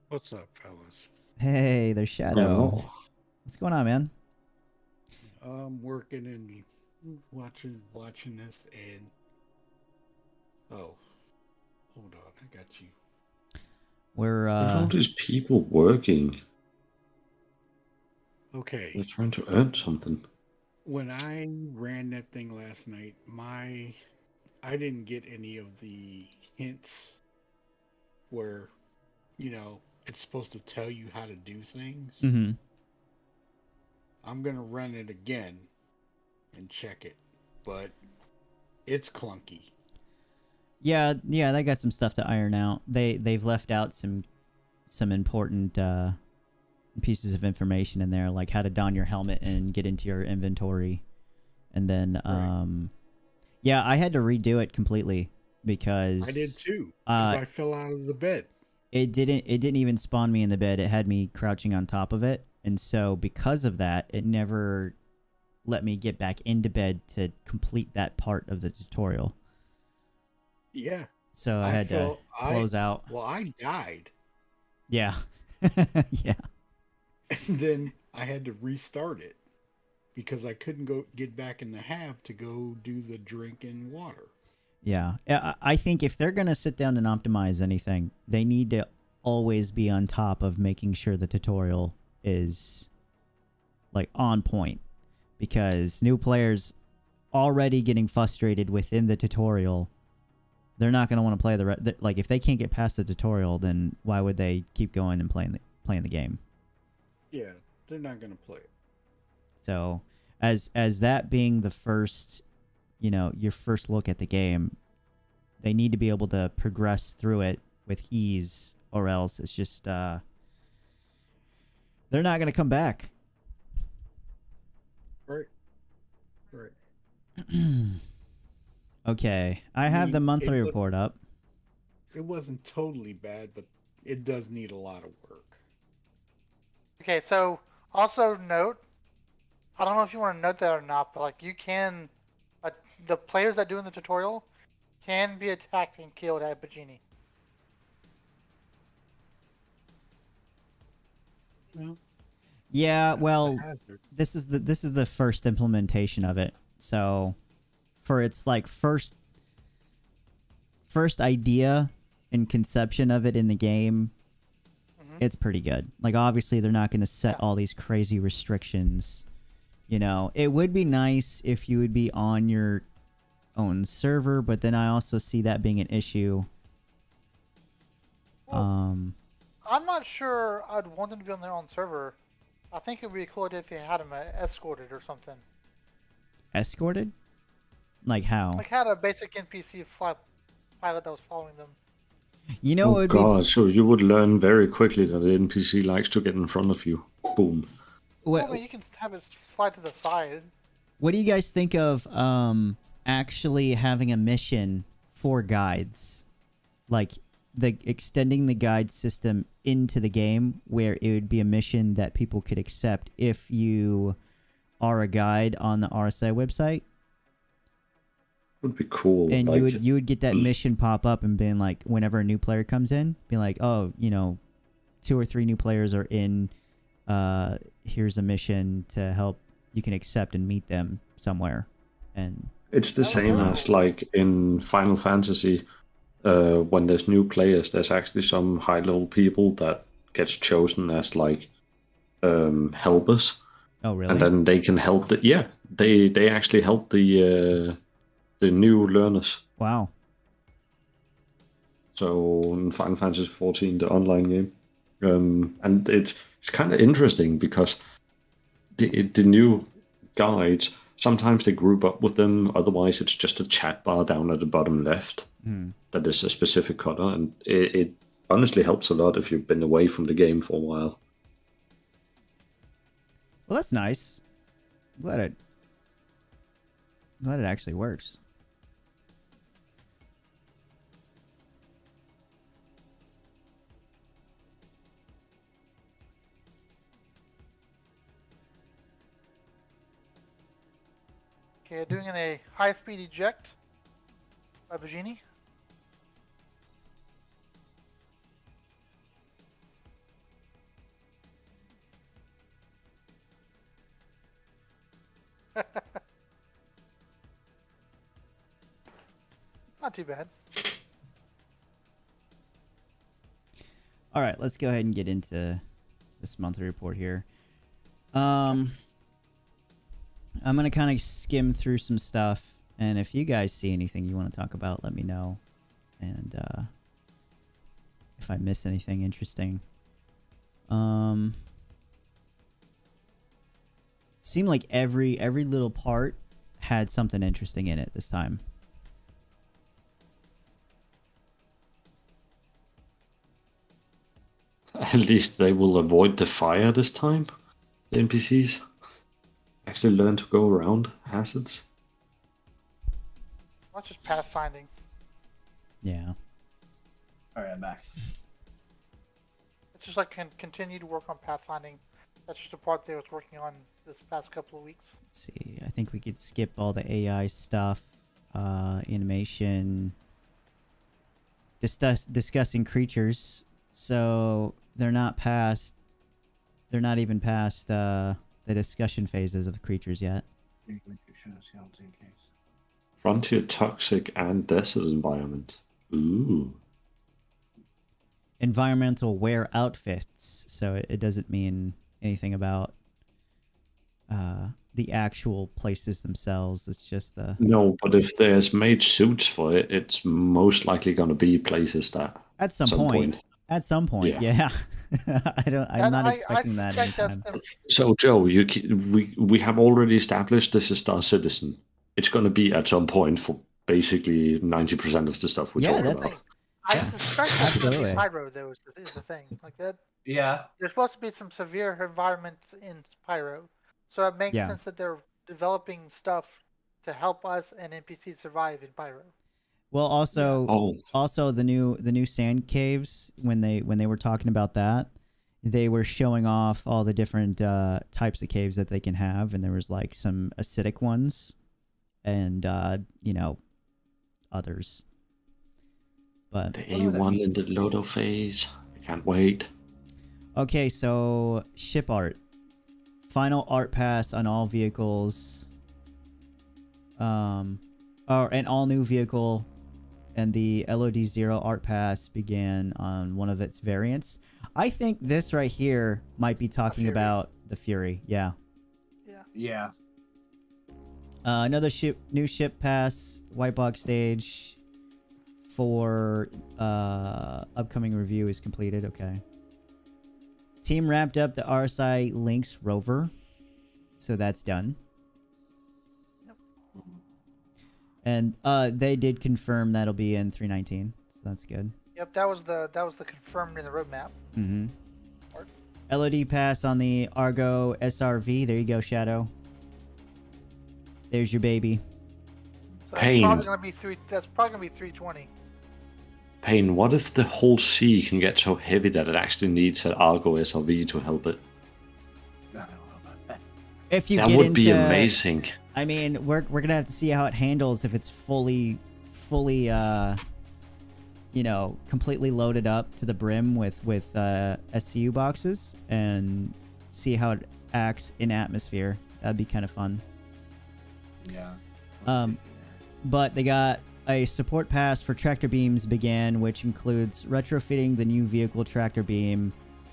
What's up, fellas? Hey, there's Shadow. What's going on, man? I'm working and watching this, and oh, hold on, I got you. We're all these people working. Okay. They're trying to earn something. When I ran that thing last night, I didn't get any of the hints where, you know, it's supposed to tell you how to do things. Mm-hmm. I'm going to run it again and check it, but it's clunky. Yeah, they got some stuff to iron out. They've left out some important pieces of information in there, like how to don your helmet and get into your inventory. And then yeah, I had to redo it completely because I did too. I fell out of the bed. It didn't even spawn me in the bed. It had me crouching on top of it. And so because of that, it never let me get back into bed to complete that part of the tutorial. Yeah. So I had to close out. Well, I died. Yeah. Yeah. and then I had to restart it because I couldn't go get back in the hab to go do the drink and water. Yeah. I think if they're going to sit down and optimize anything, they need to always be on top of making sure the tutorial is like on point, because new players already getting frustrated within the tutorial, they're not going to want to play like if they can't get past the tutorial, then why would they keep going and playing the game? Yeah, they're not going to play it. So as that being the first, you know, your first look at the game, they need to be able to progress through it with ease, or else it's just they're not going to come back. Right. Okay, I have the monthly report up. It wasn't totally bad, but it does need a lot of work. Okay, so also note, I don't know if you want to note that or not, but like you can, the players that do in the tutorial can be attacked and killed at Bajini. Well, Yeah, well, this is the first implementation of it. So for its like first idea and conception of it in the game, it's pretty good. Like obviously they're not going to set all these crazy restrictions. You know, it would be nice if you would be on your own server, but then I also see that being an issue. I'm not sure I'd want them to be on their own server. I think it would be cool if they had them escorted or something. Escorted? Like how? Like had a basic NPC pilot that was following them. You know, oh god, so you would learn very quickly that the NPC likes to get in front of you. Boom. Well, I mean, you can have it fly to the side. What do you guys think of actually having a mission for guides? Like extending the guide system into the game, where it would be a mission that people could accept if you are a guide on the RSI website. Would be cool. And like, you would get that mission pop up and being like, whenever a new player comes in, be like, oh, you know, 2 or 3 new players are in. Here's a mission to help. You can accept and meet them somewhere. And it's the same as like in Final Fantasy. When there's new players, there's actually some high-level people that gets chosen as like helpers. Oh, really? And then they can help they actually help the new learners. Wow. So in Final Fantasy 14, the online game, and it's kind of interesting because the new guides, sometimes they group up with them. Otherwise, it's just a chat bar down at the bottom left that is a specific color, and it honestly helps a lot if you've been away from the game for a while. Well, that's nice. Glad it actually works. Okay, doing a high-speed eject by Bajini. Not too bad. All right, let's go ahead and get into this monthly report here. I'm going to kind of skim through some stuff, and if you guys see anything you want to talk about, let me know. And if I missed anything interesting. Seemed like every little part had something interesting in it this time. At least they will avoid the fire this time. The NPCs actually learn to go around hazards. Not just pathfinding. Yeah. All right, I'm back. It's just like continue to work on pathfinding. That's just a part they was working on this past couple of weeks. Let's see. I think we could skip all the AI stuff. Animation. Discussing creatures. So they're not past They're not even past the discussion phases of creatures yet. Frontier toxic and desert environment. Ooh. Environmental wear outfits, so it doesn't mean anything about the actual places themselves. It's just the... No, but if there's made suits for it, it's most likely going to be places that At some point. At some point, yeah. I'm not expecting that anytime. So, Joe, we have already established this is Star Citizen. It's going to be at some point for basically 90% of the stuff we're talking about. I suspect that's going to be Pyro, though, is the thing. Like that. Yeah. There's supposed to be some severe environments in Pyro, so it makes sense that they're developing stuff to help us and NPCs survive in Pyro. Well, also the new sand caves, when they were talking about that, they were showing off all the different types of caves that they can have, and there was like some acidic ones, and you know, others. But the A1 in the Lodo phase, I can't wait. Okay, so ship art, final art pass on all vehicles, and all new vehicle. And the LOD0 art pass began on one of its variants. I think this right here might be talking about the Fury. Yeah. Yeah. Another new ship pass, white box stage for upcoming review is completed. Okay. Team wrapped up the RSI Lynx rover, so that's done. And they did confirm that'll be in 3.19, so that's good. Yep, that was the confirmed in the roadmap. Mm-hmm. LOD pass on the Argo SRV. There you go, Shadow. There's your baby. So that's probably gonna be 320. Pain, what if the whole sea can get so heavy that it actually needs an Argo SRV to help it? I don't know about that. If you that get would into, be amazing. I mean, we're gonna have to see how it handles if it's fully you know, completely loaded up to the brim with SCU boxes, and see how it acts in atmosphere. That'd be kind of fun. Yeah. But they got a support pass for tractor beams began, which includes retrofitting the new vehicle tractor beam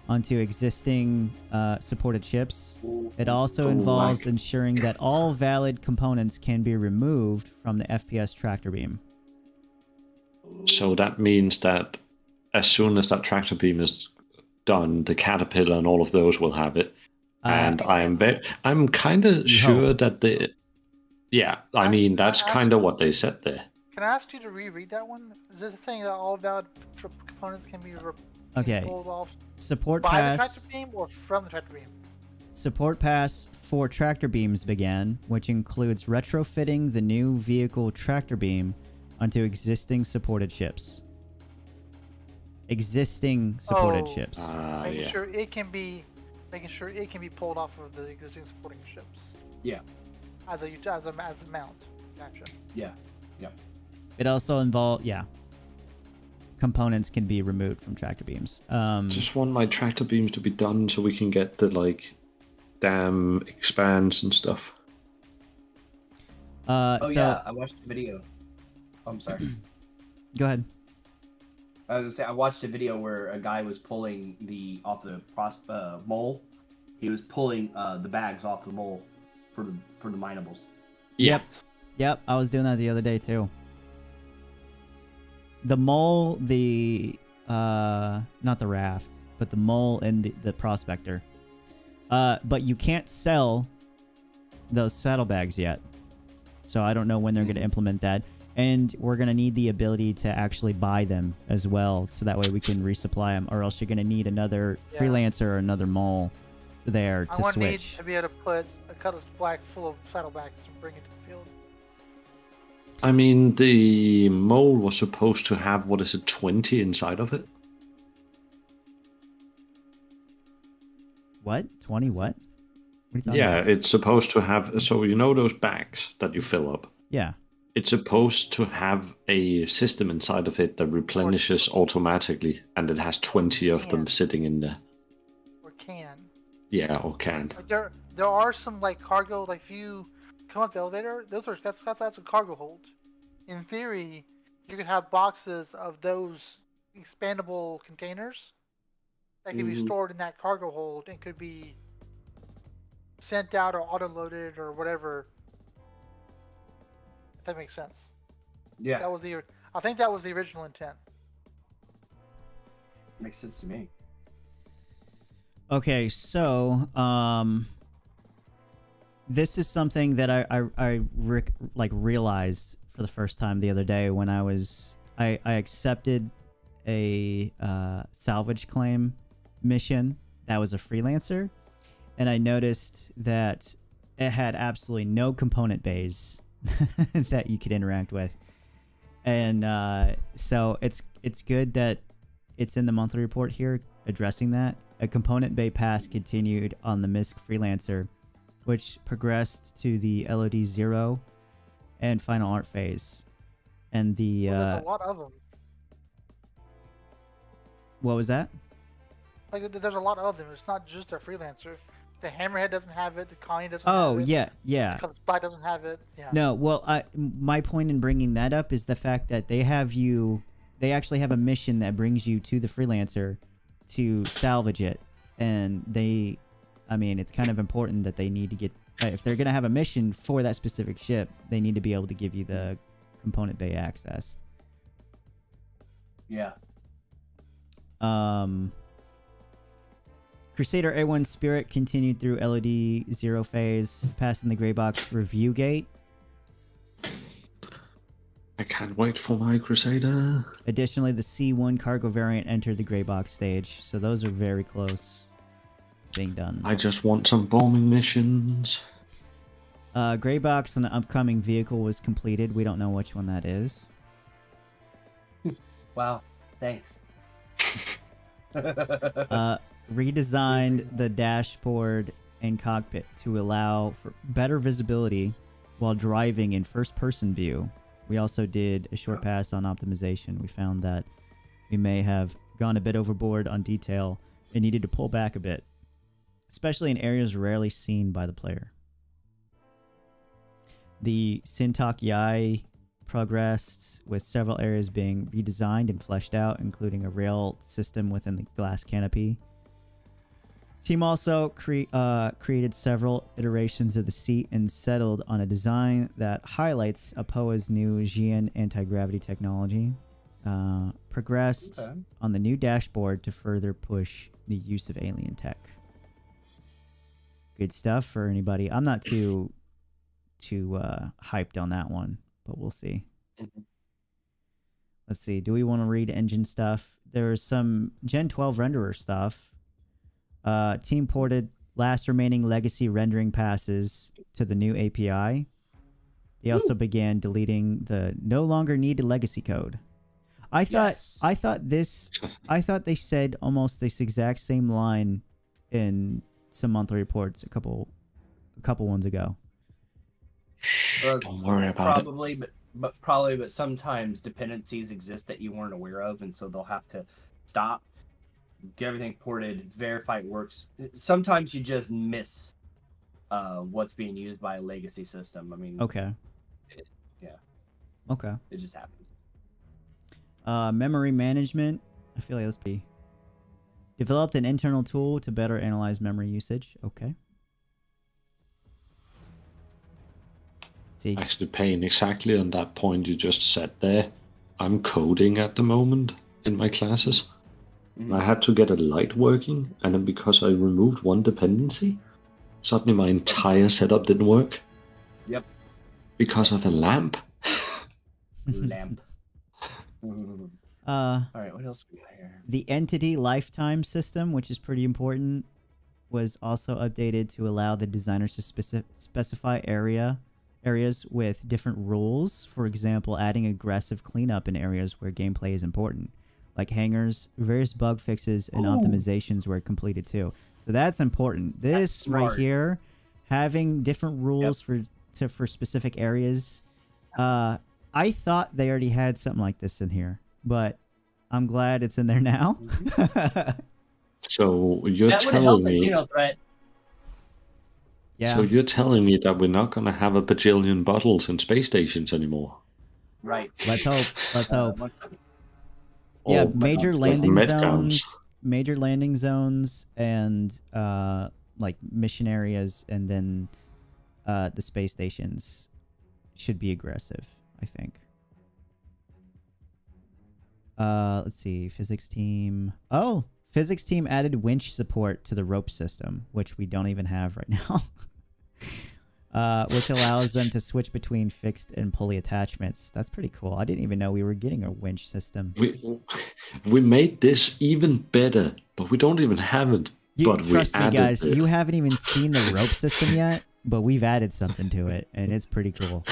onto existing supported chips. It also involves ensuring that all valid components can be removed from the FPS tractor beam. So that means that as soon as that tractor beam is done, the Caterpillar and all of those will have it. And I'm kind of sure that I mean, that's kind of what they said there. Can I ask you to reread that one? Is it saying that all valid components can be pulled off support by pass, the tractor beam or from the tractor beam? Support pass for tractor beams began, which includes retrofitting the new vehicle tractor beam onto existing supported chips. Existing supported chips. Making sure it can be pulled off of the existing supporting ships. Yeah. As a mount. Gotcha. Yeah. Yep. It also involves components can be removed from tractor beams. Just want my tractor beams to be done so we can get the dam expands and stuff. Yeah, I watched a video. Oh, I'm sorry. Go ahead. I was gonna say I watched a video where a guy was pulling off the mole. He was pulling the bags off the mole for the minables. Yep. I was doing that the other day too. The mole, not the raft, but the mole and the prospector. But you can't sell those saddlebags yet, so I don't know when they're going to implement that. And we're going to need the ability to actually buy them as well, so that way we can resupply them, or else you're going to need another freelancer or another mole there to switch. I need to be able to put a cutlass black full of saddlebags and bring it to the field. I mean, the mole was supposed to have, 20 inside of it? What? 20 what? What are you talking about? It's supposed to have, so you know those bags that you fill up? Yeah. It's supposed to have a system inside of it that replenishes automatically, and it has 20 of them sitting in there. Or can. Yeah, or can't. Like there are some like cargo, like if you come up the elevator, that's a cargo hold. In theory, you could have boxes of those expandable containers that can be stored in that cargo hold and could be sent out or auto-loaded or whatever. If that makes sense. Yeah, I think that was the original intent. makes sense to me. Okay, so this is something that I realized for the first time the other day when I accepted a salvage claim mission that was a freelancer, and I noticed that it had absolutely no component bays that you could interact with, and so it's good that it's in the monthly report here addressing that. A component bay pass continued on the MISC freelancer, which progressed to the LOD 0 and final art phase. And the there's a lot of them. What was that? Like there's a lot of them. It's not just a freelancer. The Hammerhead doesn't have it. The Connie doesn't have it. Oh, yeah. The Spy doesn't have it. Yeah. No, well, my point in bringing that up is the fact that they actually have a mission that brings you to the freelancer to salvage it. And it's kind of important that they need to get, if they're going to have a mission for that specific ship, they need to be able to give you the component bay access. Yeah. Crusader A1 Spirit continued through LOD 0 phase, passing the gray box review gate. I can't wait for my Crusader. Additionally, the C1 cargo variant entered the gray box stage, so those are very close being done. I just want some bombing missions. Gray box on the upcoming vehicle was completed. We don't know which one that is. Wow, thanks. Redesigned the dashboard and cockpit to allow for better visibility while driving in first-person view. We also did a short pass on optimization. We found that we may have gone a bit overboard on detail and needed to pull back a bit, especially in areas rarely seen by the player. The Sintok Yai progressed, with several areas being redesigned and fleshed out, including a rail system within the glass canopy. Team also created several iterations of the seat and settled on a design that highlights APOA's new Xi'an anti-gravity technology. Progressed on the new dashboard to further push the use of alien tech. Good stuff for anybody. I'm not too hyped on that one, but we'll see. Let's see. Do we want to read engine stuff? There's some Gen 12 renderer stuff. Team ported last remaining legacy rendering passes to the new API. They also began deleting the no longer needed legacy code. I thought they said almost this exact same line in some monthly reports a couple ones ago. Don't worry about it. But sometimes dependencies exist that you weren't aware of, and so they'll have to stop, get everything ported, verify it works. Sometimes you just miss what's being used by a legacy system. I mean, okay. Okay. It just happens. Memory management. I feel like let's be developed an internal tool to better analyze memory usage. Okay. See. Actually, Payne, exactly on that point you just said there, I'm coding at the moment in my classes. I had to get a light working, and then because I removed one dependency, suddenly my entire setup didn't work. Yep. Because of a lamp. Lamp. All right, what else we got here? The entity lifetime system, which is pretty important, was also updated to allow the designers to specify areas with different rules. For example, adding aggressive cleanup in areas where gameplay is important. Like hangars, various bug fixes and optimizations were completed too. So that's important. This right here, having different rules for specific areas. I thought they already had something like this in here, but I'm glad it's in there now. So you're that telling me Xeno threat. Yeah. So you're telling me that we're not going to have a bajillion bottles in space stations anymore? Right. Let's hope. Let's hope. One second. Yeah, Or major like landing med zones, guns. major landing zones, and like mission areas, and then the space stations should be aggressive, I think. Let's see, physics team. Oh, physics team added winch support to the rope system, which we don't even have right now. Which allows them to switch between fixed and pulley attachments. That's pretty cool. I didn't even know we were getting a winch system. We made this even better, but we don't even have it. But Trust me, guys, it. you haven't even seen the rope system yet, but we've added something to it, and it's pretty cool.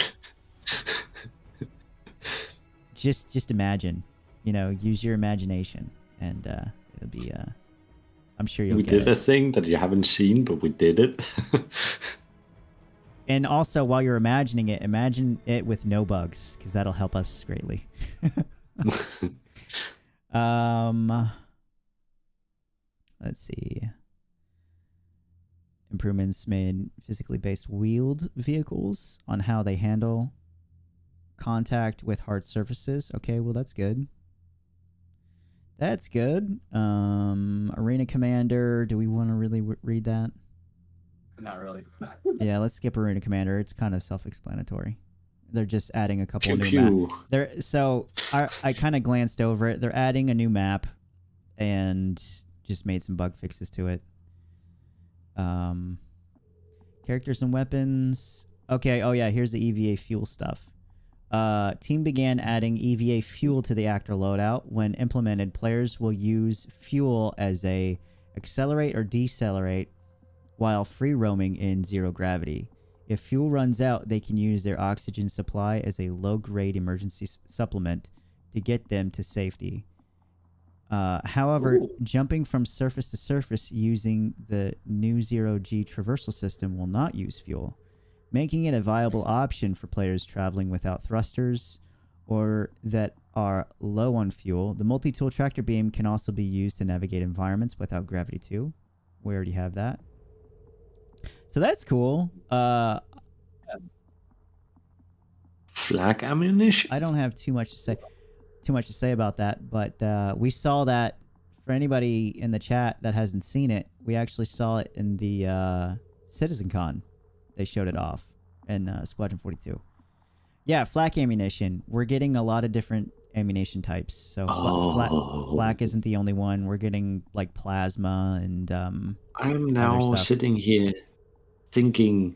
Just imagine, you know, use your imagination, and it'll be. I'm sure you'll get it. We did a thing that you haven't seen, but we did it. And also, while you're imagining it, imagine it with no bugs, because that'll help us greatly. Let's see. Improvements made physically based wheeled vehicles on how they handle contact with hard surfaces. Okay, well, that's good. That's good. Arena Commander. Do we want to really read that? Not really. Yeah, let's skip Arena Commander. It's kind of self-explanatory. They're just adding a couple Pew, new pew. maps. So I kind of glanced over it. They're adding a new map and just made some bug fixes to it. Characters and weapons. Okay, oh yeah, here's the EVA fuel stuff. Team began adding EVA fuel to the actor loadout. When implemented, players will use fuel as a accelerate or decelerate while free roaming in zero gravity. If fuel runs out, they can use their oxygen supply as a low-grade emergency supplement to get them to safety. However, jumping from surface to surface using the new zero-G traversal system will not use fuel, making it a viable option for players traveling without thrusters or that are low on fuel. The multi-tool tractor beam can also be used to navigate environments without gravity too. We already have that. So that's cool. Flag ammunition? I don't have too much to say about that, but we saw that for anybody in the chat that hasn't seen it, we actually saw it in the CitizenCon. They showed it off in Squadron 42. Yeah, flak ammunition. We're getting a lot of different ammunition types. So flak isn't the only one. We're getting like plasma and I'm now sitting here thinking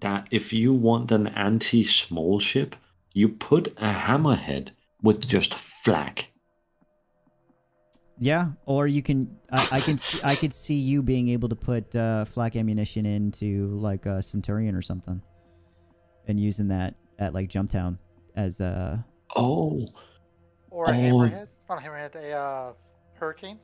that if you want an anti-small ship, you put a hammerhead with just flak. Yeah, or you can. I could see you being able to put flak ammunition into like a Centurion or something, and using that at like Jumptown as a. Or a hammerhead, not a hammerhead, a Hurricane.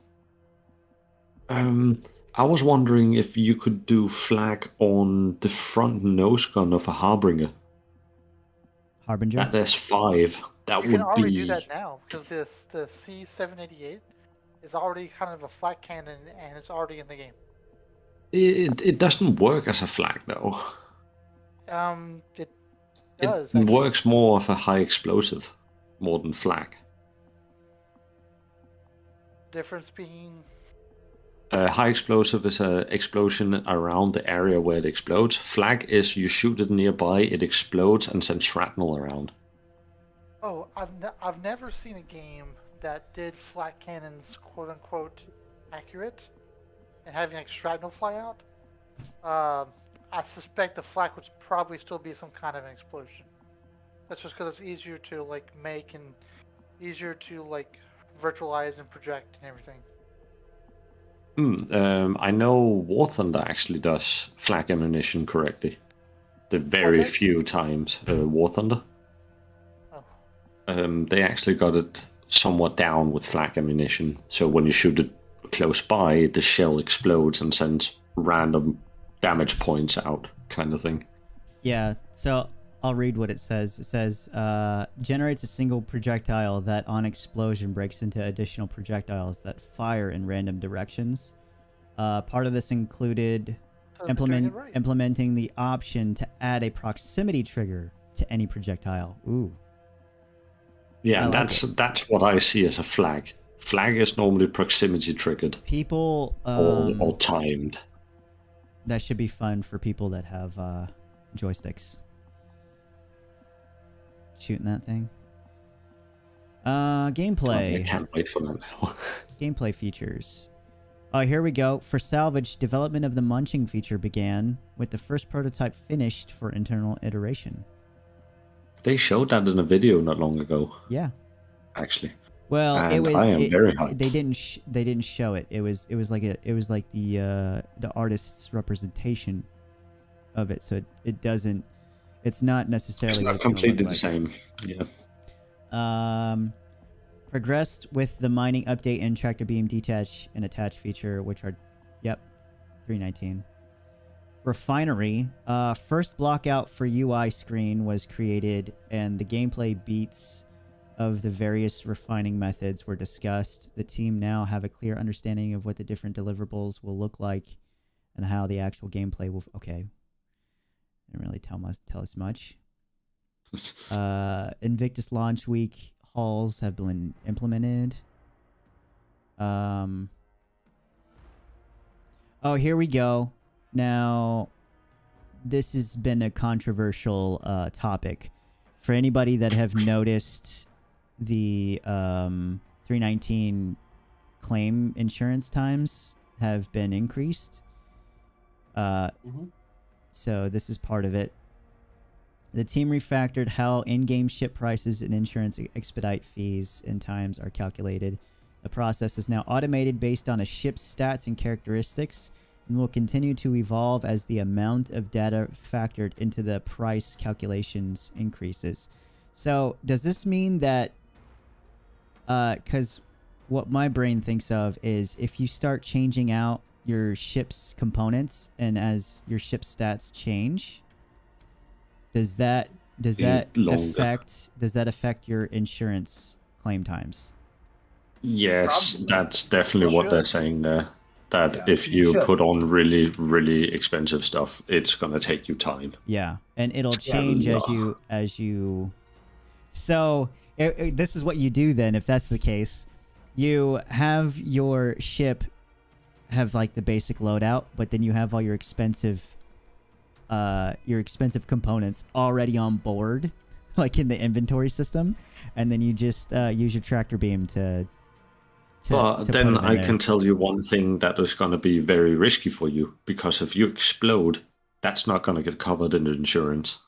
I was wondering if you could do flak on the front nose gun of a Harbinger. Harbinger? There's 5. That would be... You can already do that now, because the C-788 is already kind of a flak cannon, and it's already in the game. It doesn't work as a flak, though. It does. It works more of a high explosive, more than flak. Difference being... high explosive is an explosion around the area where it explodes. Flak is you shoot it nearby, it explodes and sends shrapnel around. Oh, I've never seen a game that did flak cannons quote unquote accurate and having like shrapnel fly out. I suspect the flak would probably still be some kind of an explosion. That's just because it's easier to like make and easier to like virtualize and project and everything. I know War Thunder actually does flak ammunition correctly. The very few times War Thunder. They actually got it somewhat down with flak ammunition. So when you shoot it close by, the shell explodes and sends random damage points out, kind of thing. Yeah, so I'll read what it says. It says, generates a single projectile that on explosion breaks into additional projectiles that fire in random directions. Part of this included they're doing it right. implementing the option to add a proximity trigger to any projectile. Ooh. Yeah, I like that's what I see as a flag. Flag is normally proximity triggered People or timed. that should be fun for people that have joysticks. Shooting that thing. Gameplay. I can't wait for that now. Gameplay features. Oh, here we go. For salvage, development of the munching feature began with the first prototype finished for internal iteration. They showed that in a video not long ago. Yeah. Actually. Well, And it was. I am very hyped. They didn't show it. It was like the artist's representation of it. So it doesn't. It's not necessarily. It's not completely the same. Yeah. Progressed with the mining update and tractor beam detach and attach feature, which are, yep, 319. Refinery. First block out for UI screen was created, and the gameplay beats of the various refining methods were discussed. The team now have a clear understanding of what the different deliverables will look like and how the actual gameplay will... Okay. Didn't really tell us much. Invictus launch week hauls have been implemented. Oh, here we go. Now, this has been a controversial topic. For anybody that have noticed the 319 claim insurance times have been increased. So this is part of it. The team refactored how in-game ship prices and insurance expedite fees and times are calculated. The process is now automated based on a ship's stats and characteristics and will continue to evolve as the amount of data factored into the price calculations increases. So does this mean that, because what my brain thinks of is if you start changing out your ship's components and as your ship's stats change, does that affect your insurance claim times? Yes, Probably. that's definitely what they're saying there. That if you put on really, really expensive stuff, it's gonna take you time. Yeah, and it'll change as you. So this is what you do then. If that's the case, you have your ship have like the basic loadout, but then you have all your expensive components already on board, like in the inventory system, and then you just use your tractor beam to But then I can tell you one thing that is going to be very risky for you, because if you explode, that's not going to get covered in the insurance.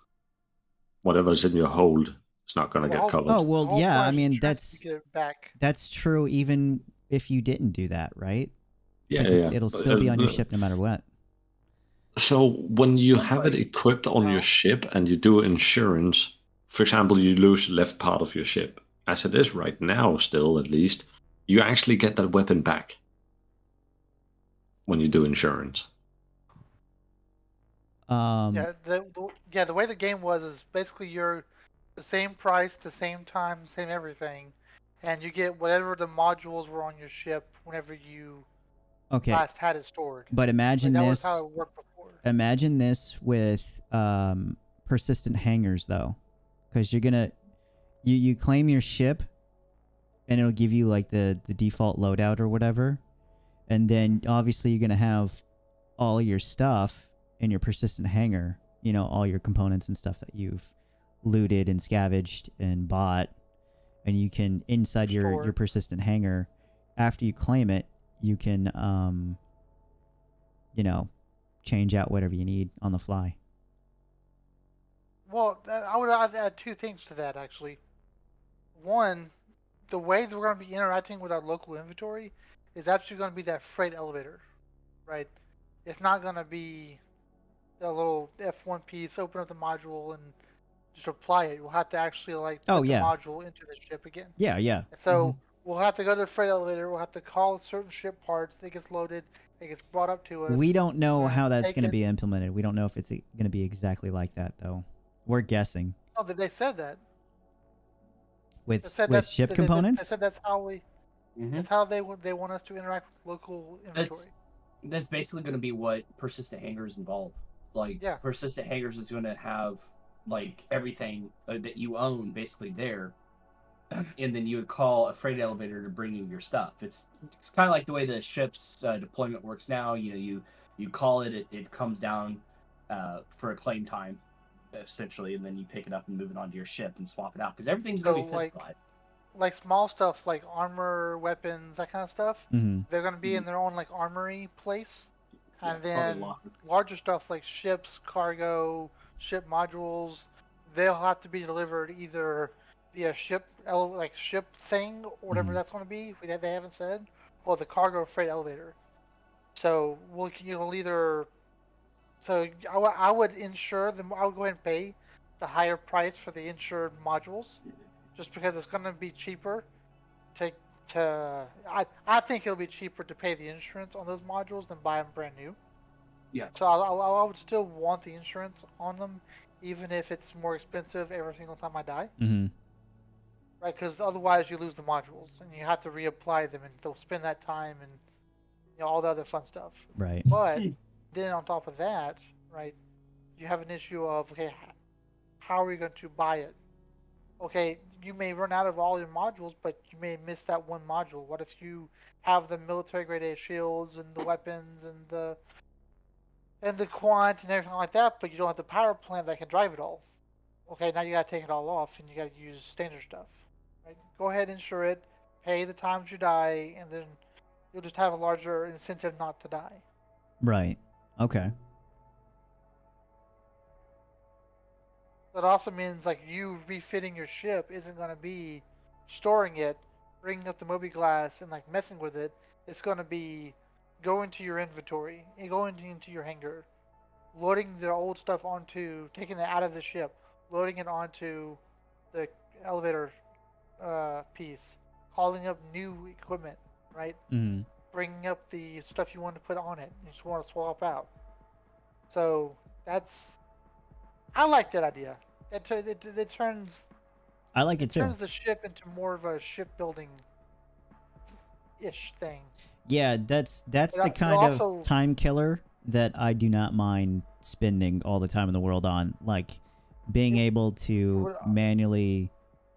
Whatever's in your hold is not going to get covered. Oh well, yeah. I mean that's back. That's true even if you didn't do that, right? Yeah, it'll still be on your ship no matter what. So when you have it equipped on your ship and you do insurance, for example, you lose the left part of your ship, as it is right now, still at least, you actually get that weapon back when you do insurance. The way the game was is basically you're the same price, the same time, same everything, and you get whatever the modules were on your ship whenever you last had it stored. But imagine that this. was how it worked before. Imagine this with persistent hangers though, because you're gonna you claim your ship, and it'll give you like the default loadout or whatever, and then obviously you're gonna have all your stuff in your persistent hanger. You know, all your components and stuff that you've looted and scavenged and bought, and you can inside your persistent hanger, after you claim it, you can change out whatever you need on the fly. Well, I would add two things to that actually. One, the way that we're going to be interacting with our local inventory is actually going to be that freight elevator, right? It's not going to be a little F1 piece, open up the module and just apply it. We'll have to actually put the module into the ship again. Yeah. And so we'll have to go to the freight elevator. We'll have to call certain ship parts. It gets loaded. It gets brought up to us. We don't know how that's going to be implemented. We don't know if it's going to be exactly like that, though. We're guessing. Oh, they said that. With ship components? They said that's how we. That's how they want us to interact with local inventory. That's basically going to be what persistent hangars involve. Like, Yeah. persistent hangars is going to have like everything that you own basically there, and then you would call a freight elevator to bring you your stuff. It's kind of like the way the ship's deployment works now. You call it, it comes down for a claim time, essentially, and then you pick it up and move it onto your ship and swap it out because everything's going to be physicalized. Like small stuff like armor, weapons, that kind of stuff. Mm-hmm. They're going to be in their own like armory place, and Yeah, then larger stuff like ships, cargo, ship modules, they'll have to be delivered either via ship thing or whatever that's going to be. They haven't said, or the cargo freight elevator. So you'll either. So I would insure them. I would go ahead and pay the higher price for the insured modules, just because it's going to be cheaper I think it'll be cheaper to pay the insurance on those modules than buy them brand new. Yeah. So I would still want the insurance on them, even if it's more expensive every single time I die. Mm-hmm. Right, because otherwise you lose the modules and you have to reapply them, and they'll spend that time and all the other fun stuff. Right. But then on top of that, right, you have an issue of, okay, how are you going to buy it? Okay, you may run out of all your modules, but you may miss that one module. What if you have the military grade A shields and the weapons and the quant and everything like that, but you don't have the power plant that can drive it all? Okay, now you gotta take it all off and you gotta use standard stuff. Right? Go ahead, insure it, pay the times you die, and then you'll just have a larger incentive not to die. Right. Okay. That also means like you refitting your ship isn't going to be storing it, bringing up the Moby glass and like messing with it. It's going to be going to your inventory, going into your hangar, loading the old stuff onto, taking it out of the ship, loading it onto the elevator piece, calling up new equipment, right? Mm-hmm. Bringing up the stuff you want to put on it. You just want to swap out. So I like that idea. It turns. I like it too. Turns the ship into more of a shipbuilding ish thing. Yeah, that's the kind of time killer that I do not mind spending all the time in the world on. Like being able to manually,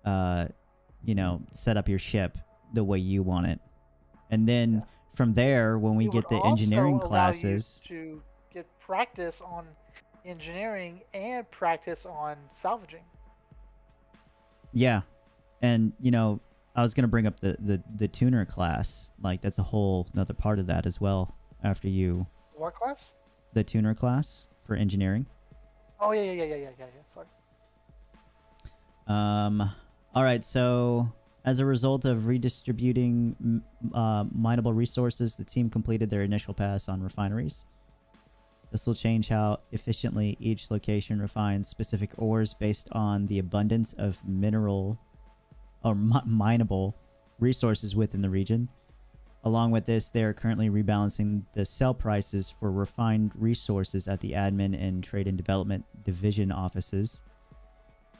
set up your ship the way you want it, and then from there, when we get the engineering classes, to get practice on engineering and practice on salvaging. Yeah, and I was gonna bring up the tuner class. Like that's a whole another part of that as well. After you. What class? The tuner class for engineering. Oh yeah. Sorry. All right. So as a result of redistributing mineable resources, the team completed their initial pass on refineries. This will change how efficiently each location refines specific ores based on the abundance of mineral or mineable resources within the region. Along with this, they are currently rebalancing the sell prices for refined resources at the admin and trade and development division offices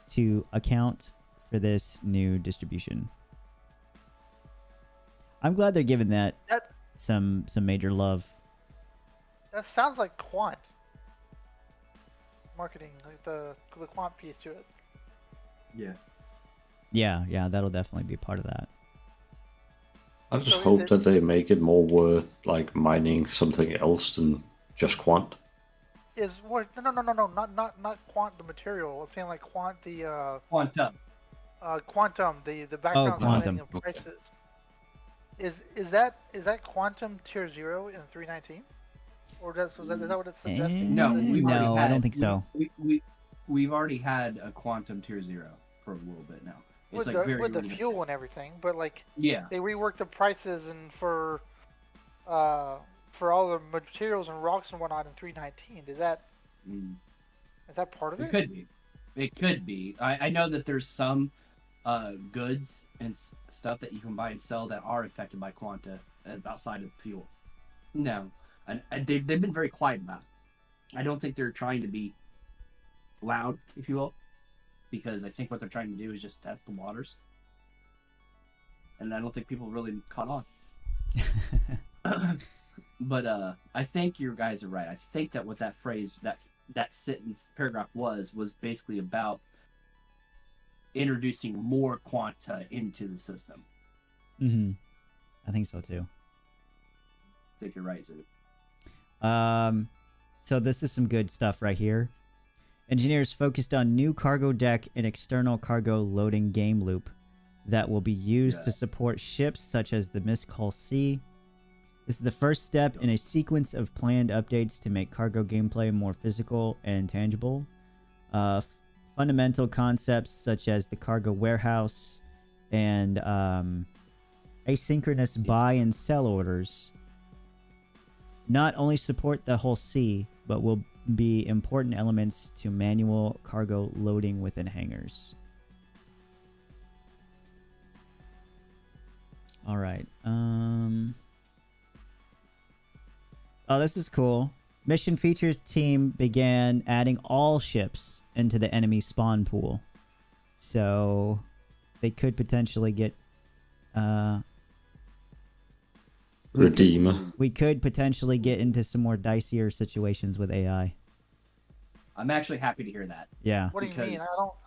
to account for this new distribution. I'm glad they're giving that some major love. That sounds like quant marketing, like the quant piece to it. Yeah, that'll definitely be part of that. I just hope that they make it more worth like mining something else than just quant. Is what? No, not quant the material. I'm saying like quant the quantum. Quantum, the background quantum. of prices. Is that quantum tier 0 in 319? Or is that what it's suggesting? No, I don't think so. We've already had a quantum tier 0 for a little bit now. It's with the fuel and everything, but like they reworked the prices and for all the materials and rocks and whatnot in 319. Is that part of it? It could be. I know that there's some goods and stuff that you can buy and sell that are affected by quanta outside of fuel. No, and they've been very quiet about it. I don't think they're trying to be loud, if you will, because I think what they're trying to do is just test the waters. And I don't think people really caught on. But I think you guys are right. I think that what that phrase, that sentence, paragraph was basically about introducing more quanta into the system. Mm-hmm. I think so too. I think you're right, Zoo. So this is some good stuff right here. Engineers focused on new cargo deck and external cargo loading game loop that will be used to support ships such as the Mist Hull C. This is the first step in a sequence of planned updates to make cargo gameplay more physical and tangible. Fundamental concepts such as the cargo warehouse and asynchronous buy and sell orders not only support the Hull C, but will be important elements to manual cargo loading within hangars. All right. Oh, this is cool. Mission features team began adding all ships into the enemy spawn pool. So they could potentially get Redeemer. We could potentially get into some more dicier situations with AI. I'm actually happy to hear that. Yeah. What do you mean?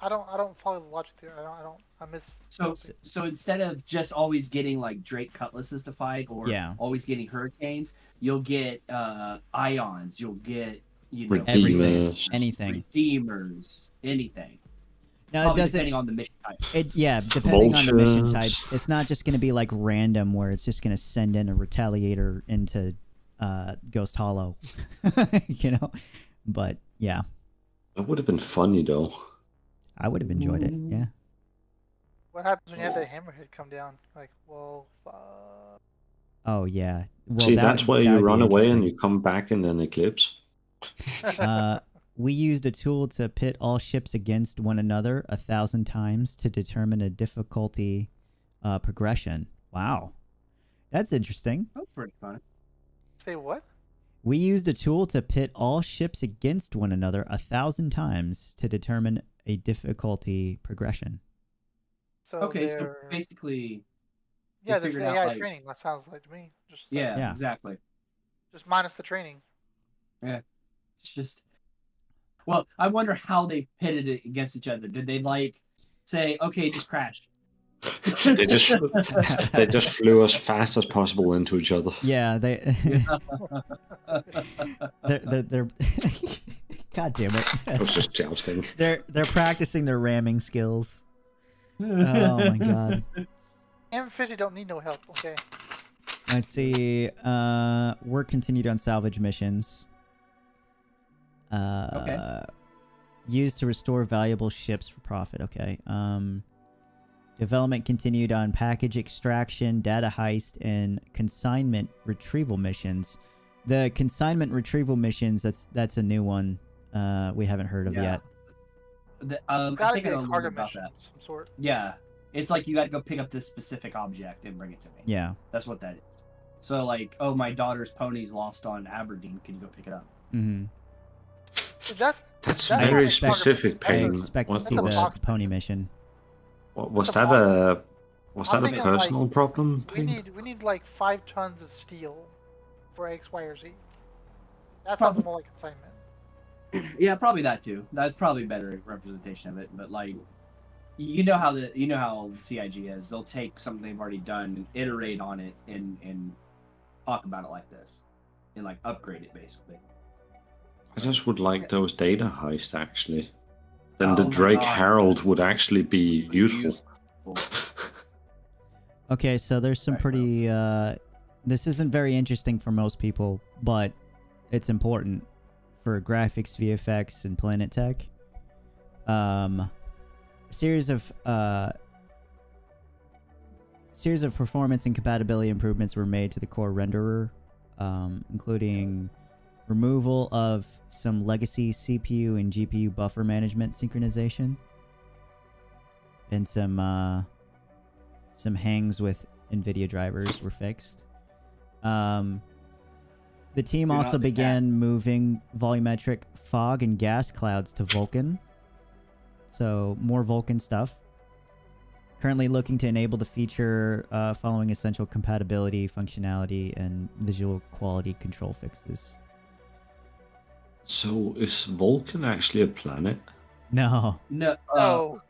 I don't follow the logic there. I miss. So instead of just always getting like Drake Cutlasses to fight, or always getting Hurricanes, you'll get Ions. You'll get Redeemers. Anything. Redeemers. Anything. Now Probably it doesn't. Depending on the mission type. Depending on the mission types, it's not just going to be like random where it's just going to send in a Retaliator into Ghost Hollow, you know. But yeah, that would have been funny though. I would have enjoyed it. Yeah. What happens when you have that hammerhead come down? Like, well, fuck. Oh yeah. Well, see, that's where you run away and you come back in an eclipse. We used a tool to pit all ships against one another 1,000 times to determine a difficulty progression. Wow. That's interesting. That's pretty fun. Say what? We used a tool to pit all ships against one another 1,000 times to determine a difficulty progression. So okay, so basically... Yeah, this AI training, that sounds like to me. Just, yeah, exactly. Just minus the training. Yeah. It's just... Well, I wonder how they pitted it against each other. Did they like say, "Okay, just crash"? they just flew as fast as possible into each other. Yeah, they're God damn it! It was just jousting. They're practicing their ramming skills. Oh my god. M50 don't need no help. Okay. Let's see. Work continued on salvage missions. Used to restore valuable ships for profit. Okay. Development continued on package extraction, data heist, and consignment retrieval missions. The consignment retrieval missions, that's a new one we haven't heard of yet. I think a cargo mission of some sort. Yeah. It's like you got to go pick up this specific object and bring it to me. Yeah. That's what that is. So like, oh, my daughter's pony's lost on Aberdeen. Can you go pick it up? Mm-hmm. That's very specific, Payne. I expect to see the pony mission. Was that a personal problem, Payne? We need like 5 tons of steel for X, Y, or Z. That sounds more like consignment. Yeah, probably that too. That's probably a better representation of it. But like, you know how CIG is. They'll take something they've already done and iterate on it and talk about it like this and like upgrade it basically. I just would like those data heists actually. Then the Drake Herald would actually be useful. Okay, so there's some pretty... this isn't very interesting for most people, but it's important for graphics, VFX, and Planet Tech. A series of performance and compatibility improvements were made to the core renderer, including removal of some legacy CPU and GPU buffer management synchronization, and some hangs with Nvidia drivers were fixed. The team also began moving volumetric fog and gas clouds to Vulkan. So more Vulkan stuff. Currently looking to enable the feature following essential compatibility, functionality, and visual quality control fixes. So is Vulcan actually a planet? No. No. No.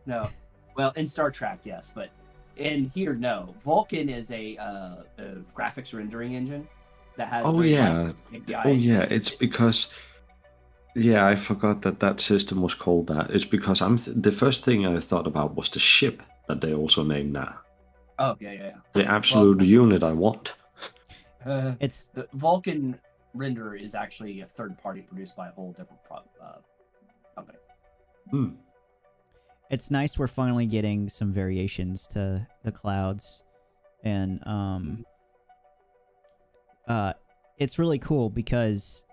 No. Well, in Star Trek, yes, but in here, no. Vulcan is a graphics rendering engine that has. Oh very yeah. light APIs. Oh yeah. It's because. Yeah, I forgot that that system was called that. It's because the first thing I thought about was the ship that they also named that. Oh yeah. The absolute unit I want. It's the Vulcan renderer is actually a third party produced by a whole different company. It's nice we're finally getting some variations to the clouds, and it's really cool because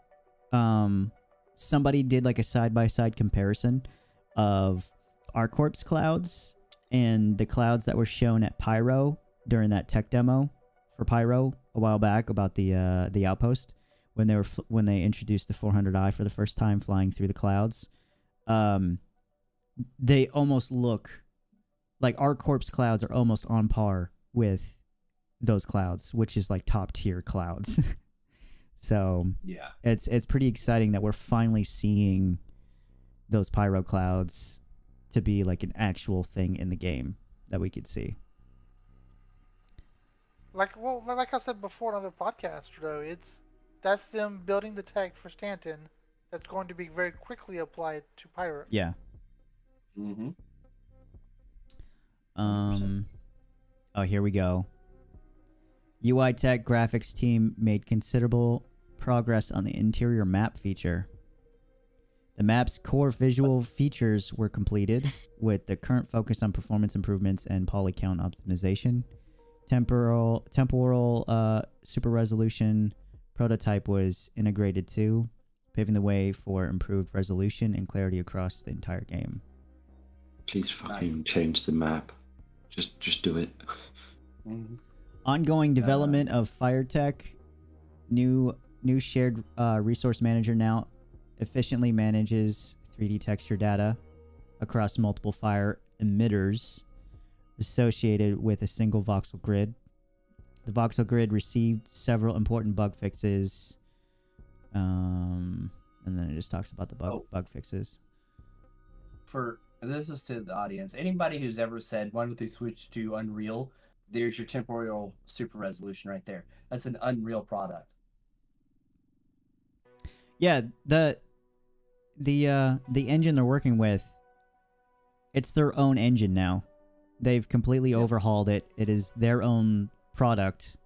somebody did like a side-by-side comparison of ArcCorp's clouds and the clouds that were shown at Pyro during that tech demo for Pyro a while back about the outpost when they introduced the 400i for the first time flying through the clouds. They almost look like ArcCorp's clouds are almost on par with those clouds, which is like top tier clouds. So yeah, it's pretty exciting that we're finally seeing those Pyro clouds to be like an actual thing in the game that we could see. Like I said before on other podcasts, though, that's them building the tech for Stanton that's going to be very quickly applied to Pyro. Yeah. Mm-hmm. Oh, here we go. UI Tech graphics team made considerable progress on the interior map feature. The map's core visual features were completed, with the current focus on performance improvements and poly count optimization. Temporal super resolution prototype was integrated too, paving the way for improved resolution and clarity across the entire game. Please fucking change the map. Just do it. Mm-hmm. Ongoing development of FireTech. New shared resource manager now efficiently manages 3D texture data across multiple fire emitters associated with a single voxel grid. The voxel grid received several important bug fixes. And then it just talks about the bug fixes. This is to the audience. Anybody who's ever said, why don't they switch to Unreal? There's your temporal super resolution right there. That's an Unreal product. Yeah, the engine they're working with, it's their own engine now. They've completely overhauled it. It is their own product.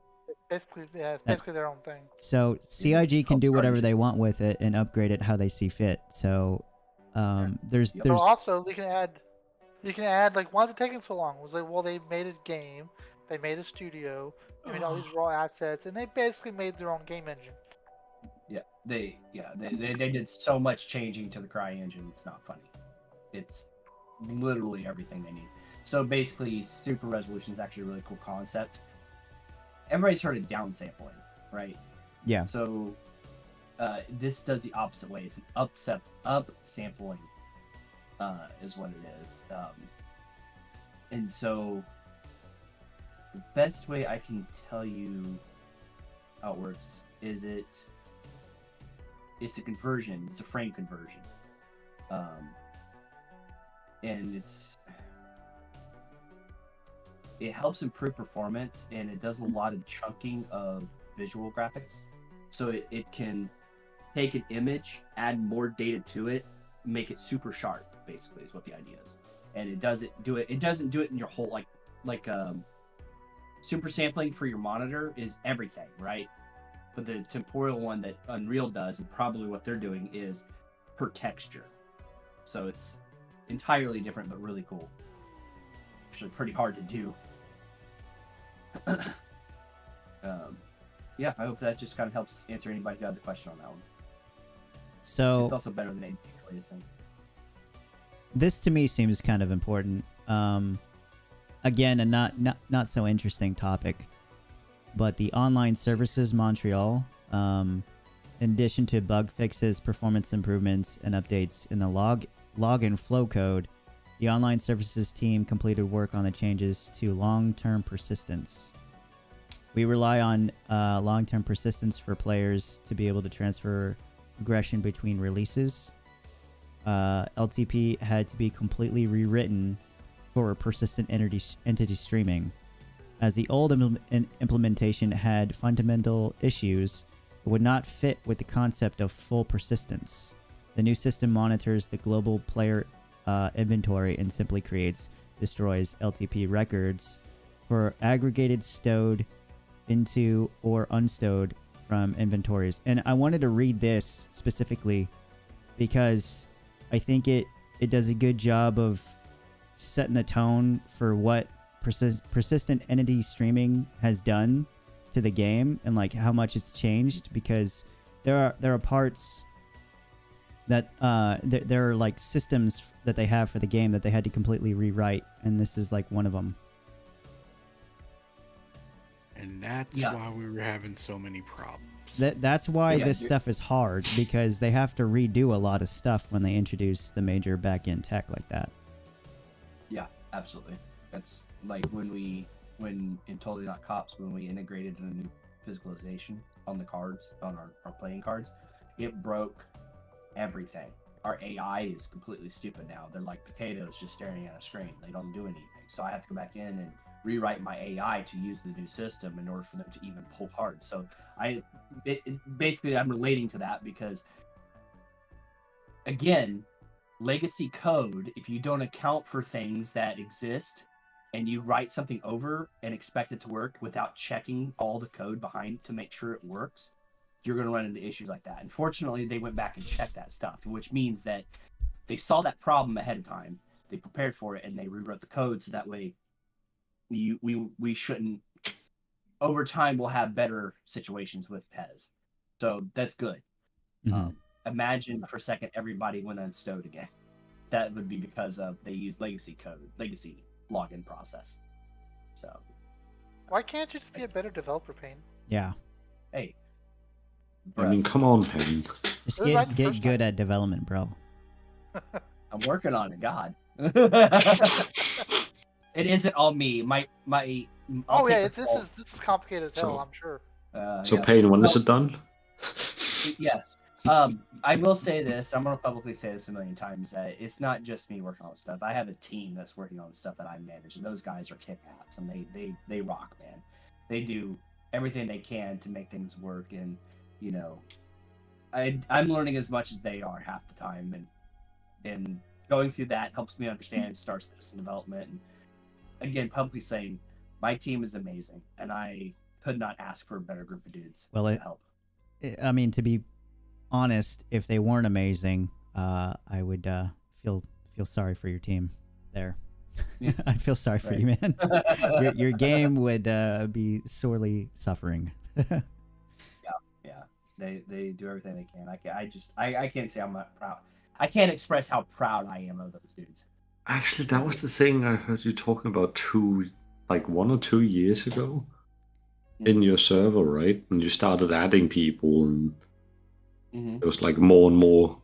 It's basically their own thing. So CIG can do whatever they want with it and upgrade it how they see fit. So there's also you can add like, why is it taking so long? It was like, well, they made a game, they made a studio, they made all these raw assets, and they basically made their own game engine. They did so much changing to the Cry engine. It's not funny. It's literally everything they need. So basically, super resolution is actually a really cool concept. Everybody's heard of downsampling, right? Yeah. So this does the opposite way. It's an upsampling is what it is. And so the best way I can tell you how it works is it's a conversion. It's a frame conversion. And it helps improve performance, and it does a lot of chunking of visual graphics. So it can take an image, add more data to it, make it super sharp, basically is what the idea is. And it doesn't do it in your whole like super sampling for your monitor is everything, right? But the temporal one that Unreal does, and probably what they're doing, is per texture. So it's entirely different, but really cool. Actually pretty hard to do. Yeah, I hope that just kind of helps answer anybody who had the question on that one. So it's also better than anything. This to me seems kind of important. Again, a not so interesting topic, but the Online Services Montreal, in addition to bug fixes, performance improvements, and updates in the login flow code, The online services team completed work on the changes to long-term persistence. We rely on long-term persistence for players to be able to transfer aggression between releases. LTP had to be completely rewritten for persistent entity streaming. As the old implementation had fundamental issues, it would not fit with the concept of full persistence. The new system monitors the global player inventory and simply destroys LTP records for aggregated stowed into or unstowed from inventories. And I wanted to read this specifically because I think it does a good job of setting the tone for what persistent entity streaming has done to the game and like how much it's changed, because there are parts that there are like systems that they have for the game that they had to completely rewrite, and this is like one of them. And that's why we were having so many problems. That's why this stuff is hard, because they have to redo a lot of stuff when they introduce the major back-end tech like that. Yeah, absolutely. That's like when in Totally Not Cops, when we integrated a new physicalization on the cards, on our playing cards, it broke everything. Our AI is completely stupid now. They're like potatoes just staring at a screen. They don't do anything. So I have to go back in and rewrite my AI to use the new system in order for them to even pull cards. So basically I'm relating to that because, again, legacy code, if you don't account for things that exist and you write something over and expect it to work without checking all the code behind to make sure it works, you're going to run into issues like that. Unfortunately, they went back and checked that stuff, which means that they saw that problem ahead of time, they prepared for it, and they rewrote the code so that way we shouldn't, over time, we'll have better situations with PEZ. So that's good. Mm-hmm. Imagine for a second everybody went unstowed again. That would be because they used legacy code, legacy login process. So why can't you just be a better developer, Payne? Yeah. Hey. I mean, come on, Payne. Just get good at development, bro. I'm working on it, God. It isn't all me. This is complicated as hell, I'm sure. So Payne, when is it done? Yes. I will say this. I'm going to publicly say this a million times, that it's not just me working on this stuff. I have a team that's working on the stuff that I manage, and those guys are kick-ass, and they rock, man. They do everything they can to make things work, and, you know, I'm learning as much as they are half the time, and going through that helps me understand Star Citizen development. And again, publicly saying my team is amazing, and I could not ask for a better group of dudes to help. I mean, to be honest, if they weren't amazing, I would feel sorry for your team there. Yeah. I'd feel sorry for you, man. your game would be sorely suffering. They do everything they can. I can't say I'm not proud. I can't express how proud I am of those dudes. Actually, that was the thing I heard you talking about 1 or 2 years ago in your server, right? When you started adding people and it was like more and more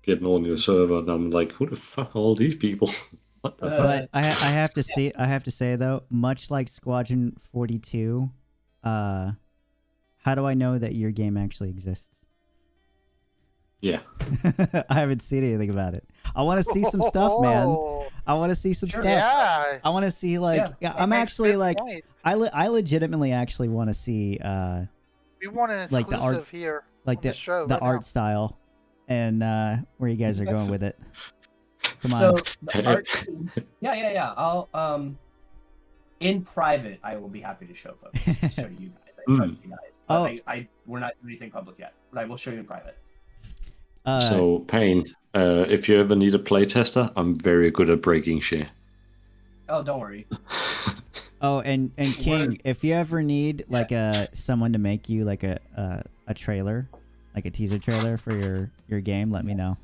getting on your server, and I'm like, who the fuck are all these people? What the But I have to say though, much like Squadron 42, how do I know that your game actually exists? Yeah. I haven't seen anything about it. I want to see some stuff, man. I want to see some stuff. Yeah. I want to see I'm actually like I legitimately actually want to see we want an exclusive the art here, like the show the right art now. style, and where you guys are going with it. Come on. So the art team, yeah. I'll in private I will be happy to show folks, show you guys. I trust you guys. We're not doing anything public yet, but I will show you in private. So Payne, if you ever need a playtester, I'm very good at breaking shit. Oh, don't worry. Oh, and King, if you ever need like someone to make you like a trailer, like a teaser trailer for your game, let me know.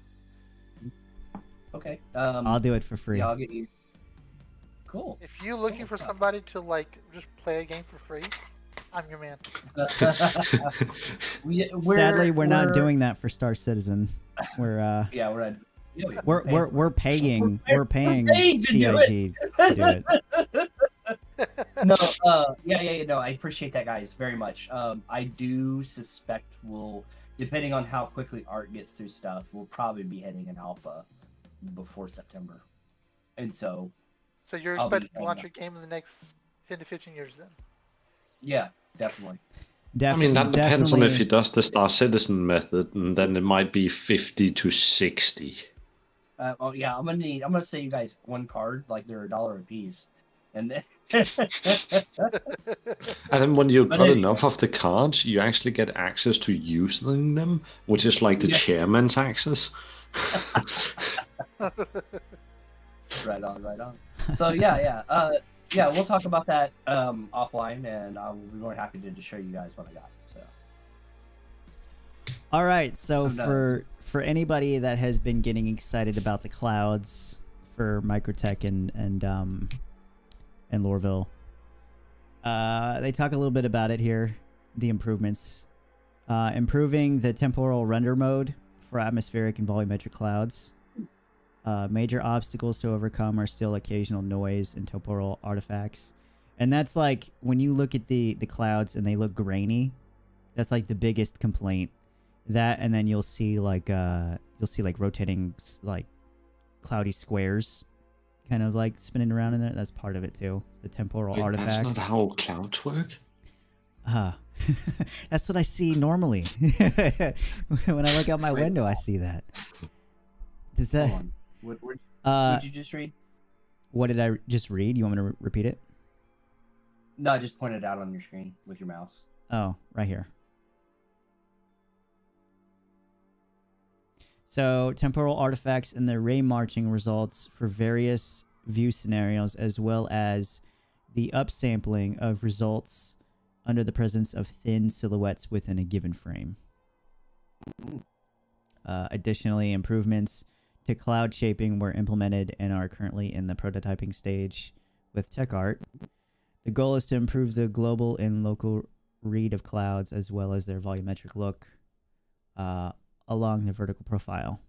Okay. I'll do it for free. Yeah, I'll get you. Cool. If you're looking for somebody to like just play a game for free, I'm your man. Sadly, we're not doing that for Star Citizen. We're yeah, we're not. We're paying paying to do CIG to do it. No, no, I appreciate that, guys, very much. I do suspect depending on how quickly Art gets through stuff, we'll probably be hitting an alpha before September. And so you're expecting to launch your game in the next 10 to 15 years then? Yeah, definitely. I mean, that depends on if he does the Star Citizen method, and then it might be 50 to 60. I'm gonna say you guys one card, like they're $1 a piece. And then and then when you've got enough of the cards, you actually get access to using them, which is like the chairman's access. Right on. So we'll talk about that offline, and I'll be more happy to just show you guys what I got. So. All right, so for anybody that has been getting excited about the clouds for Microtech and Lorville, they talk a little bit about it here, the improvements. Improving the temporal render mode for atmospheric and volumetric clouds. Major obstacles to overcome are still occasional noise and temporal artifacts. And that's like, when you look at the clouds and they look grainy, that's like the biggest complaint. That, and then you'll see like rotating like cloudy squares kind of like spinning around in there. That's part of it too. The temporal artifacts. That's not how clouds work? That's what I see normally. When I look out my window, I see that. Does that... What did you just read? What did I just read? You want me to repeat it? No, I just pointed it out on your screen with your mouse. Oh, right here. So, temporal artifacts and the ray marching results for various view scenarios, as well as the upsampling of results under the presence of thin silhouettes within a given frame. Additionally, improvements to cloud shaping were implemented and are currently in the prototyping stage with TechArt. The goal is to improve the global and local read of clouds, as well as their volumetric look along the vertical profile.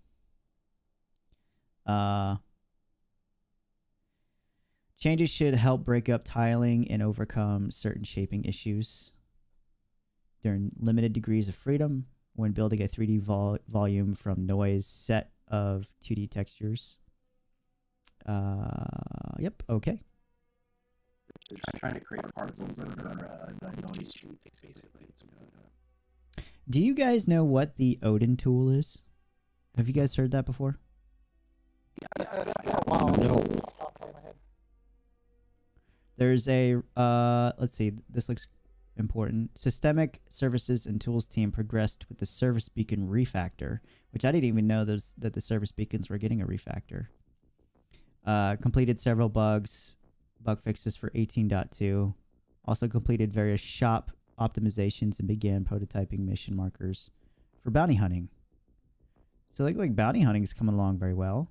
Changes should help break up tiling and overcome certain shaping issues. There are limited degrees of freedom when building a 3D volume from noise set of 2D textures. Yep, okay. Trying to create parcels that are noise shapes, basically. Do you guys know what the Odin tool is? Have you guys heard that before? No. There's a, let's see, this looks important. Systemic Services and Tools team progressed with the Service Beacon refactor, which I didn't even know that the Service Beacons were getting a refactor. Completed several bug fixes for 18.2. Also completed various shop optimizations and began prototyping mission markers for bounty hunting. So like bounty hunting is coming along very well.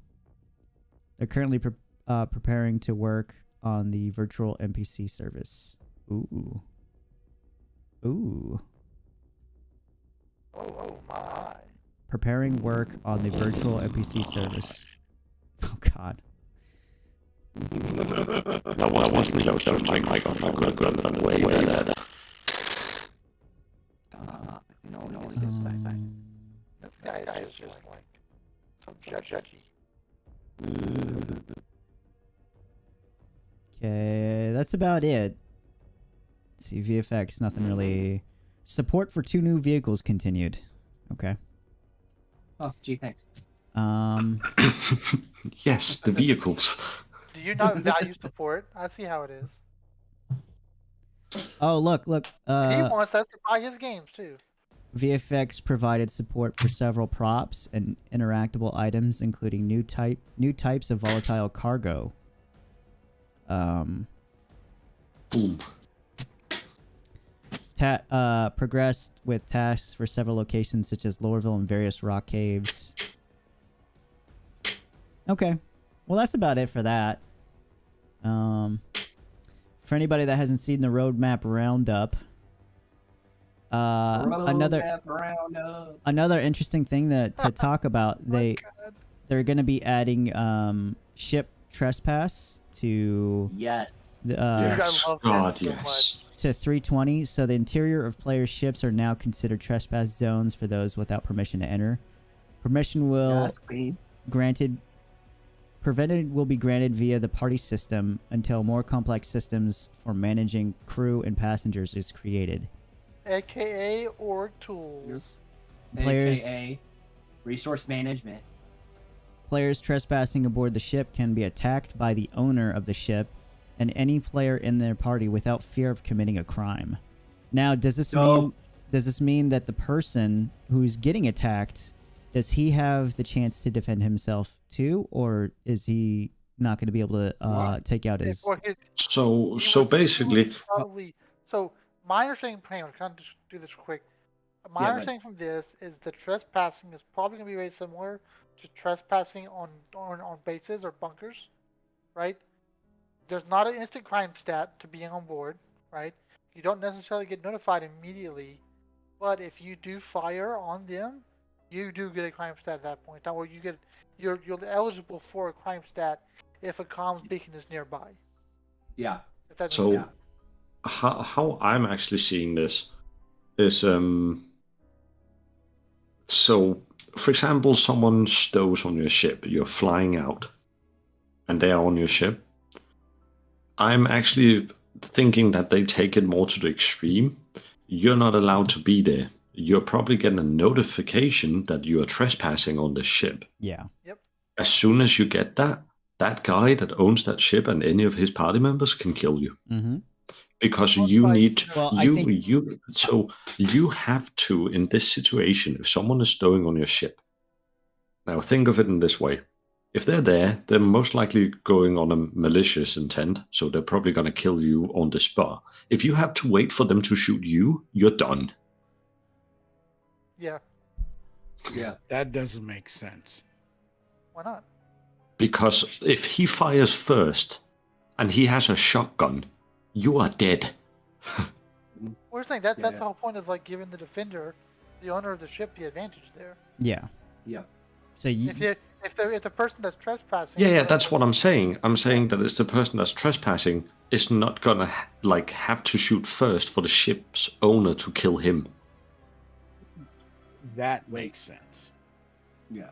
They're currently preparing to work on the virtual NPC service. Ooh. Oh my. Preparing work on the virtual NPC service. Oh god. That wasn't close to my microphone. Way better. This guy is just like so judgy. Okay, that's about it. Let's see, VFX, nothing really. Support for 2 new vehicles continued. Okay. Oh, gee, thanks. Yes, the vehicles. Do you not value support? I see how it is. Oh, look. He wants us to buy his games too. VFX provided support for several props and interactable items, including new types of volatile cargo. Boom. Progressed with tasks for several locations such as Lorville and various rock caves. Okay. Well, that's about it for that. For anybody that hasn't seen the roadmap roundup, another interesting thing to talk about. they're going to be adding ship trespass to Yes. the, Yes. I love God, that so yes. to 320. So the interior of players' ships are now considered trespass zones for those without permission to enter. Permission will Yes, queen. prevented will be granted via the party system until more complex systems for managing crew and passengers is created. AKA org tools. Players AKA resource management. Players trespassing aboard the ship can be attacked by the owner of the ship and any player in their party without fear of committing a crime. Now, does this mean that the person who's getting attacked, does he have the chance to defend himself too, or is he not going to be able to take out his? So basically, Probably. So my understanding, can I just do this quick? My understanding from this is the trespassing is probably going to be very similar to trespassing on bases or bunkers, right? There's not an instant crime stat to being on board, right? You don't necessarily get notified immediately, but if you do fire on them, you do get a crime stat at that point. That way you're eligible for a crime stat if a comms beacon is nearby. Yeah. If that makes so sense. how I'm actually seeing this is so for example, someone stows on your ship, you're flying out, and they are on your ship. I'm actually thinking that they take it more to the extreme. You're not allowed to be there. You're probably getting a notification that you are trespassing on the ship. Yeah. Yep. As soon as you get that, that guy that owns that ship and any of his party members can kill you. Mm-hmm. Because you need to, Well, so you have to, in this situation, if someone is stowing on your ship, now think of it in this way. If they're there, they're most likely going on a malicious intent, so they're probably going to kill you on the spot. If you have to wait for them to shoot you, you're done. Yeah. Yeah. That doesn't make sense. Why not? Because if he fires first and he has a shotgun, you are dead. We're saying that's the whole point of like giving the defender, the owner of the ship, the advantage there. Yeah. Yeah. So you. If the person that's trespassing. Yeah, that's what I'm saying. I'm saying that it's the person that's trespassing is not gonna like have to shoot first for the ship's owner to kill him. That makes sense. Yeah.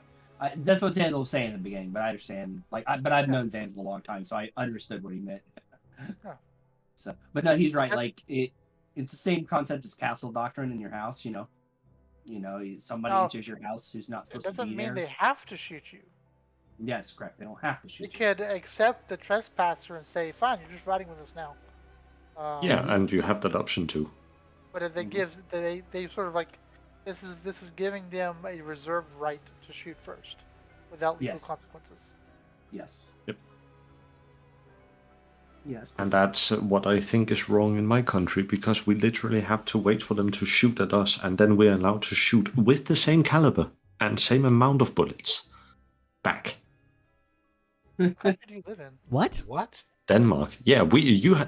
That's what Zanzel was saying in the beginning, but I understand. But I've known Zanzel a long time, so I understood what he meant. Yeah. So, but no, he's right. Like it's the same concept as castle doctrine in your house. Somebody enters your house who's not supposed to be there. It doesn't mean they have to shoot you. Yes, correct. They don't have to shoot you. You could accept the trespasser and say, "Fine, you're just riding with us now." Yeah, and you have that option too. But it gives they sort of like this is giving them a reserved right to shoot first, without legal consequences. Yes. Yep. Yes. And that's what I think is wrong in my country, because we literally have to wait for them to shoot at us, and then we're allowed to shoot with the same caliber and same amount of bullets back. What country do you live in? What? Denmark. Yeah,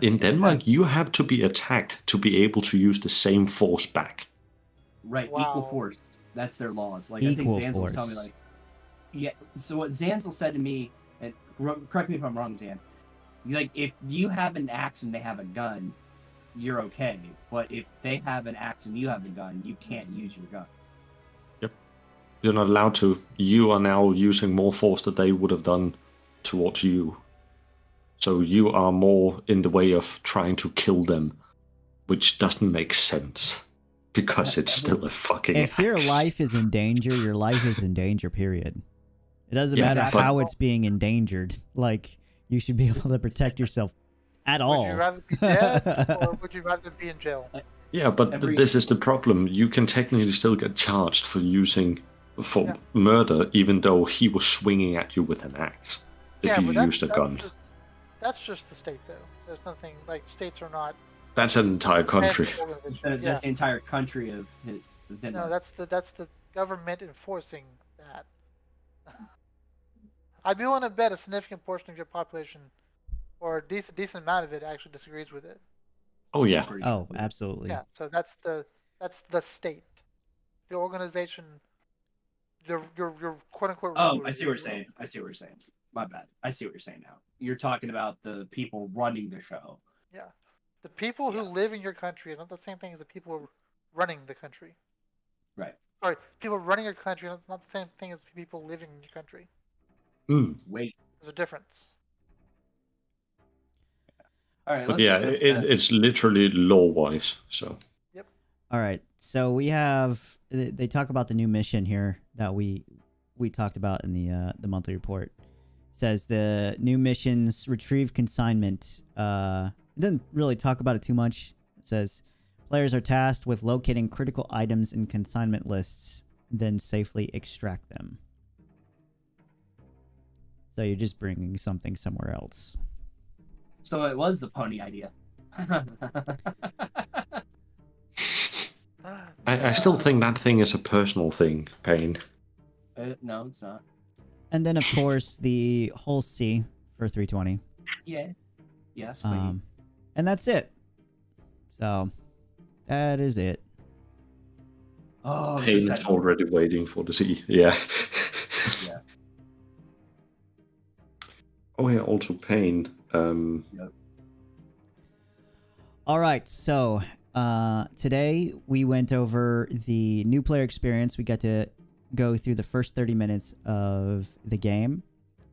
in Denmark you have to be attacked to be able to use the same force back. Right, equal force. That's their laws. Like equal I think Zanzel was force. telling me, yeah. So what Zanzel said to me, and correct me if I'm wrong, Zan. Like if you have an axe and they have a gun, you're okay. But if they have an axe and you have the gun, you can't use your gun. Yep. You're not allowed to. You are now using more force that they would have done towards you. So you are more in the way of trying to kill them, which doesn't make sense. Because it's still a fucking If your axe. life is in danger, your life is in danger, period. It doesn't matter but- how it's being endangered. Like, you should be able to protect yourself at all. Would you rather be dead or would you rather be in jail? Yeah, but this is the problem. You can technically still get charged for murder, even though he was swinging at you with an axe. If you used a gun. That's just the state, though. There's nothing like states are not. That's an entire country. That's the entire country of Denmark. No, that's the government enforcing that. I'd be willing to bet a significant portion of your population, or a decent amount of it, actually disagrees with it. Oh yeah. Oh, absolutely. Yeah. So that's the state. The organization your quote unquote. Oh, rulers, I see what you're saying. I see what you're saying. My bad. I see what you're saying now. You're talking about the people running the show. Yeah, the people who live in your country is not the same thing as the people running the country. Right. Sorry, people running your country is not the same thing as people living in your country. Wait. There's a difference. All right. But yeah, it's literally law-wise. So. Yep. All right. So we have they talk about the new mission here that we talked about in the monthly report. It says the new missions retrieve consignment. It doesn't really talk about it too much. It says players are tasked with locating critical items in consignment lists, then safely extract them. So you're just bringing something somewhere else. So it was the pony idea. I still think that thing is a personal thing, Pain. No, it's not. And then, of course, the whole C for 320. Yeah. Yes. And that's it. So, that is it. Oh, Pain is already waiting for the C. Yeah. Yeah. Oh yeah, also Pain. Yep. All right, so today we went over the new player experience. We got to go through the first 30 minutes of the game,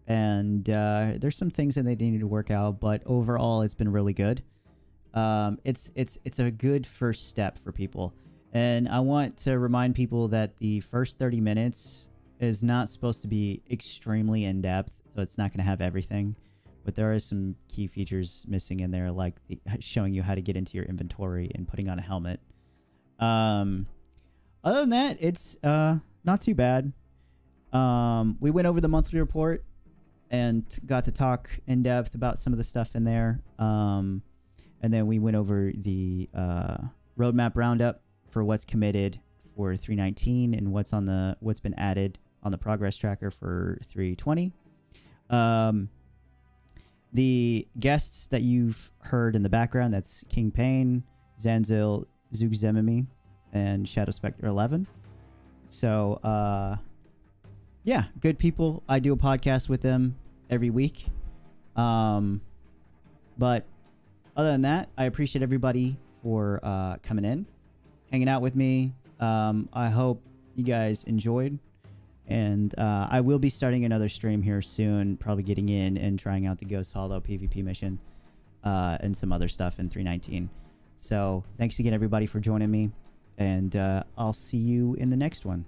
and there's some things that they need to work out, but overall it's been really good. It's a good first step for people, and I want to remind people that the first 30 minutes is not supposed to be extremely in-depth, so it's not going to have everything. But there are some key features missing in there, like showing you how to get into your inventory and putting on a helmet. Other than that, it's not too bad. We went over the monthly report and got to talk in depth about some of the stuff in there. And then we went over the roadmap roundup for what's committed for 319 and what's been added on the progress tracker for 320. The guests that you've heard in the background, that's King Pain, Zanzil, Zugzemimi, and Shadow Spectre 11. So, yeah, good people. I do a podcast with them every week. But other than that, I appreciate everybody for coming in, hanging out with me. I hope you guys enjoyed. And I will be starting another stream here soon, probably getting in and trying out the Ghost Hollow PvP mission and some other stuff in 319. So thanks again, everybody, for joining me. And I'll see you in the next one.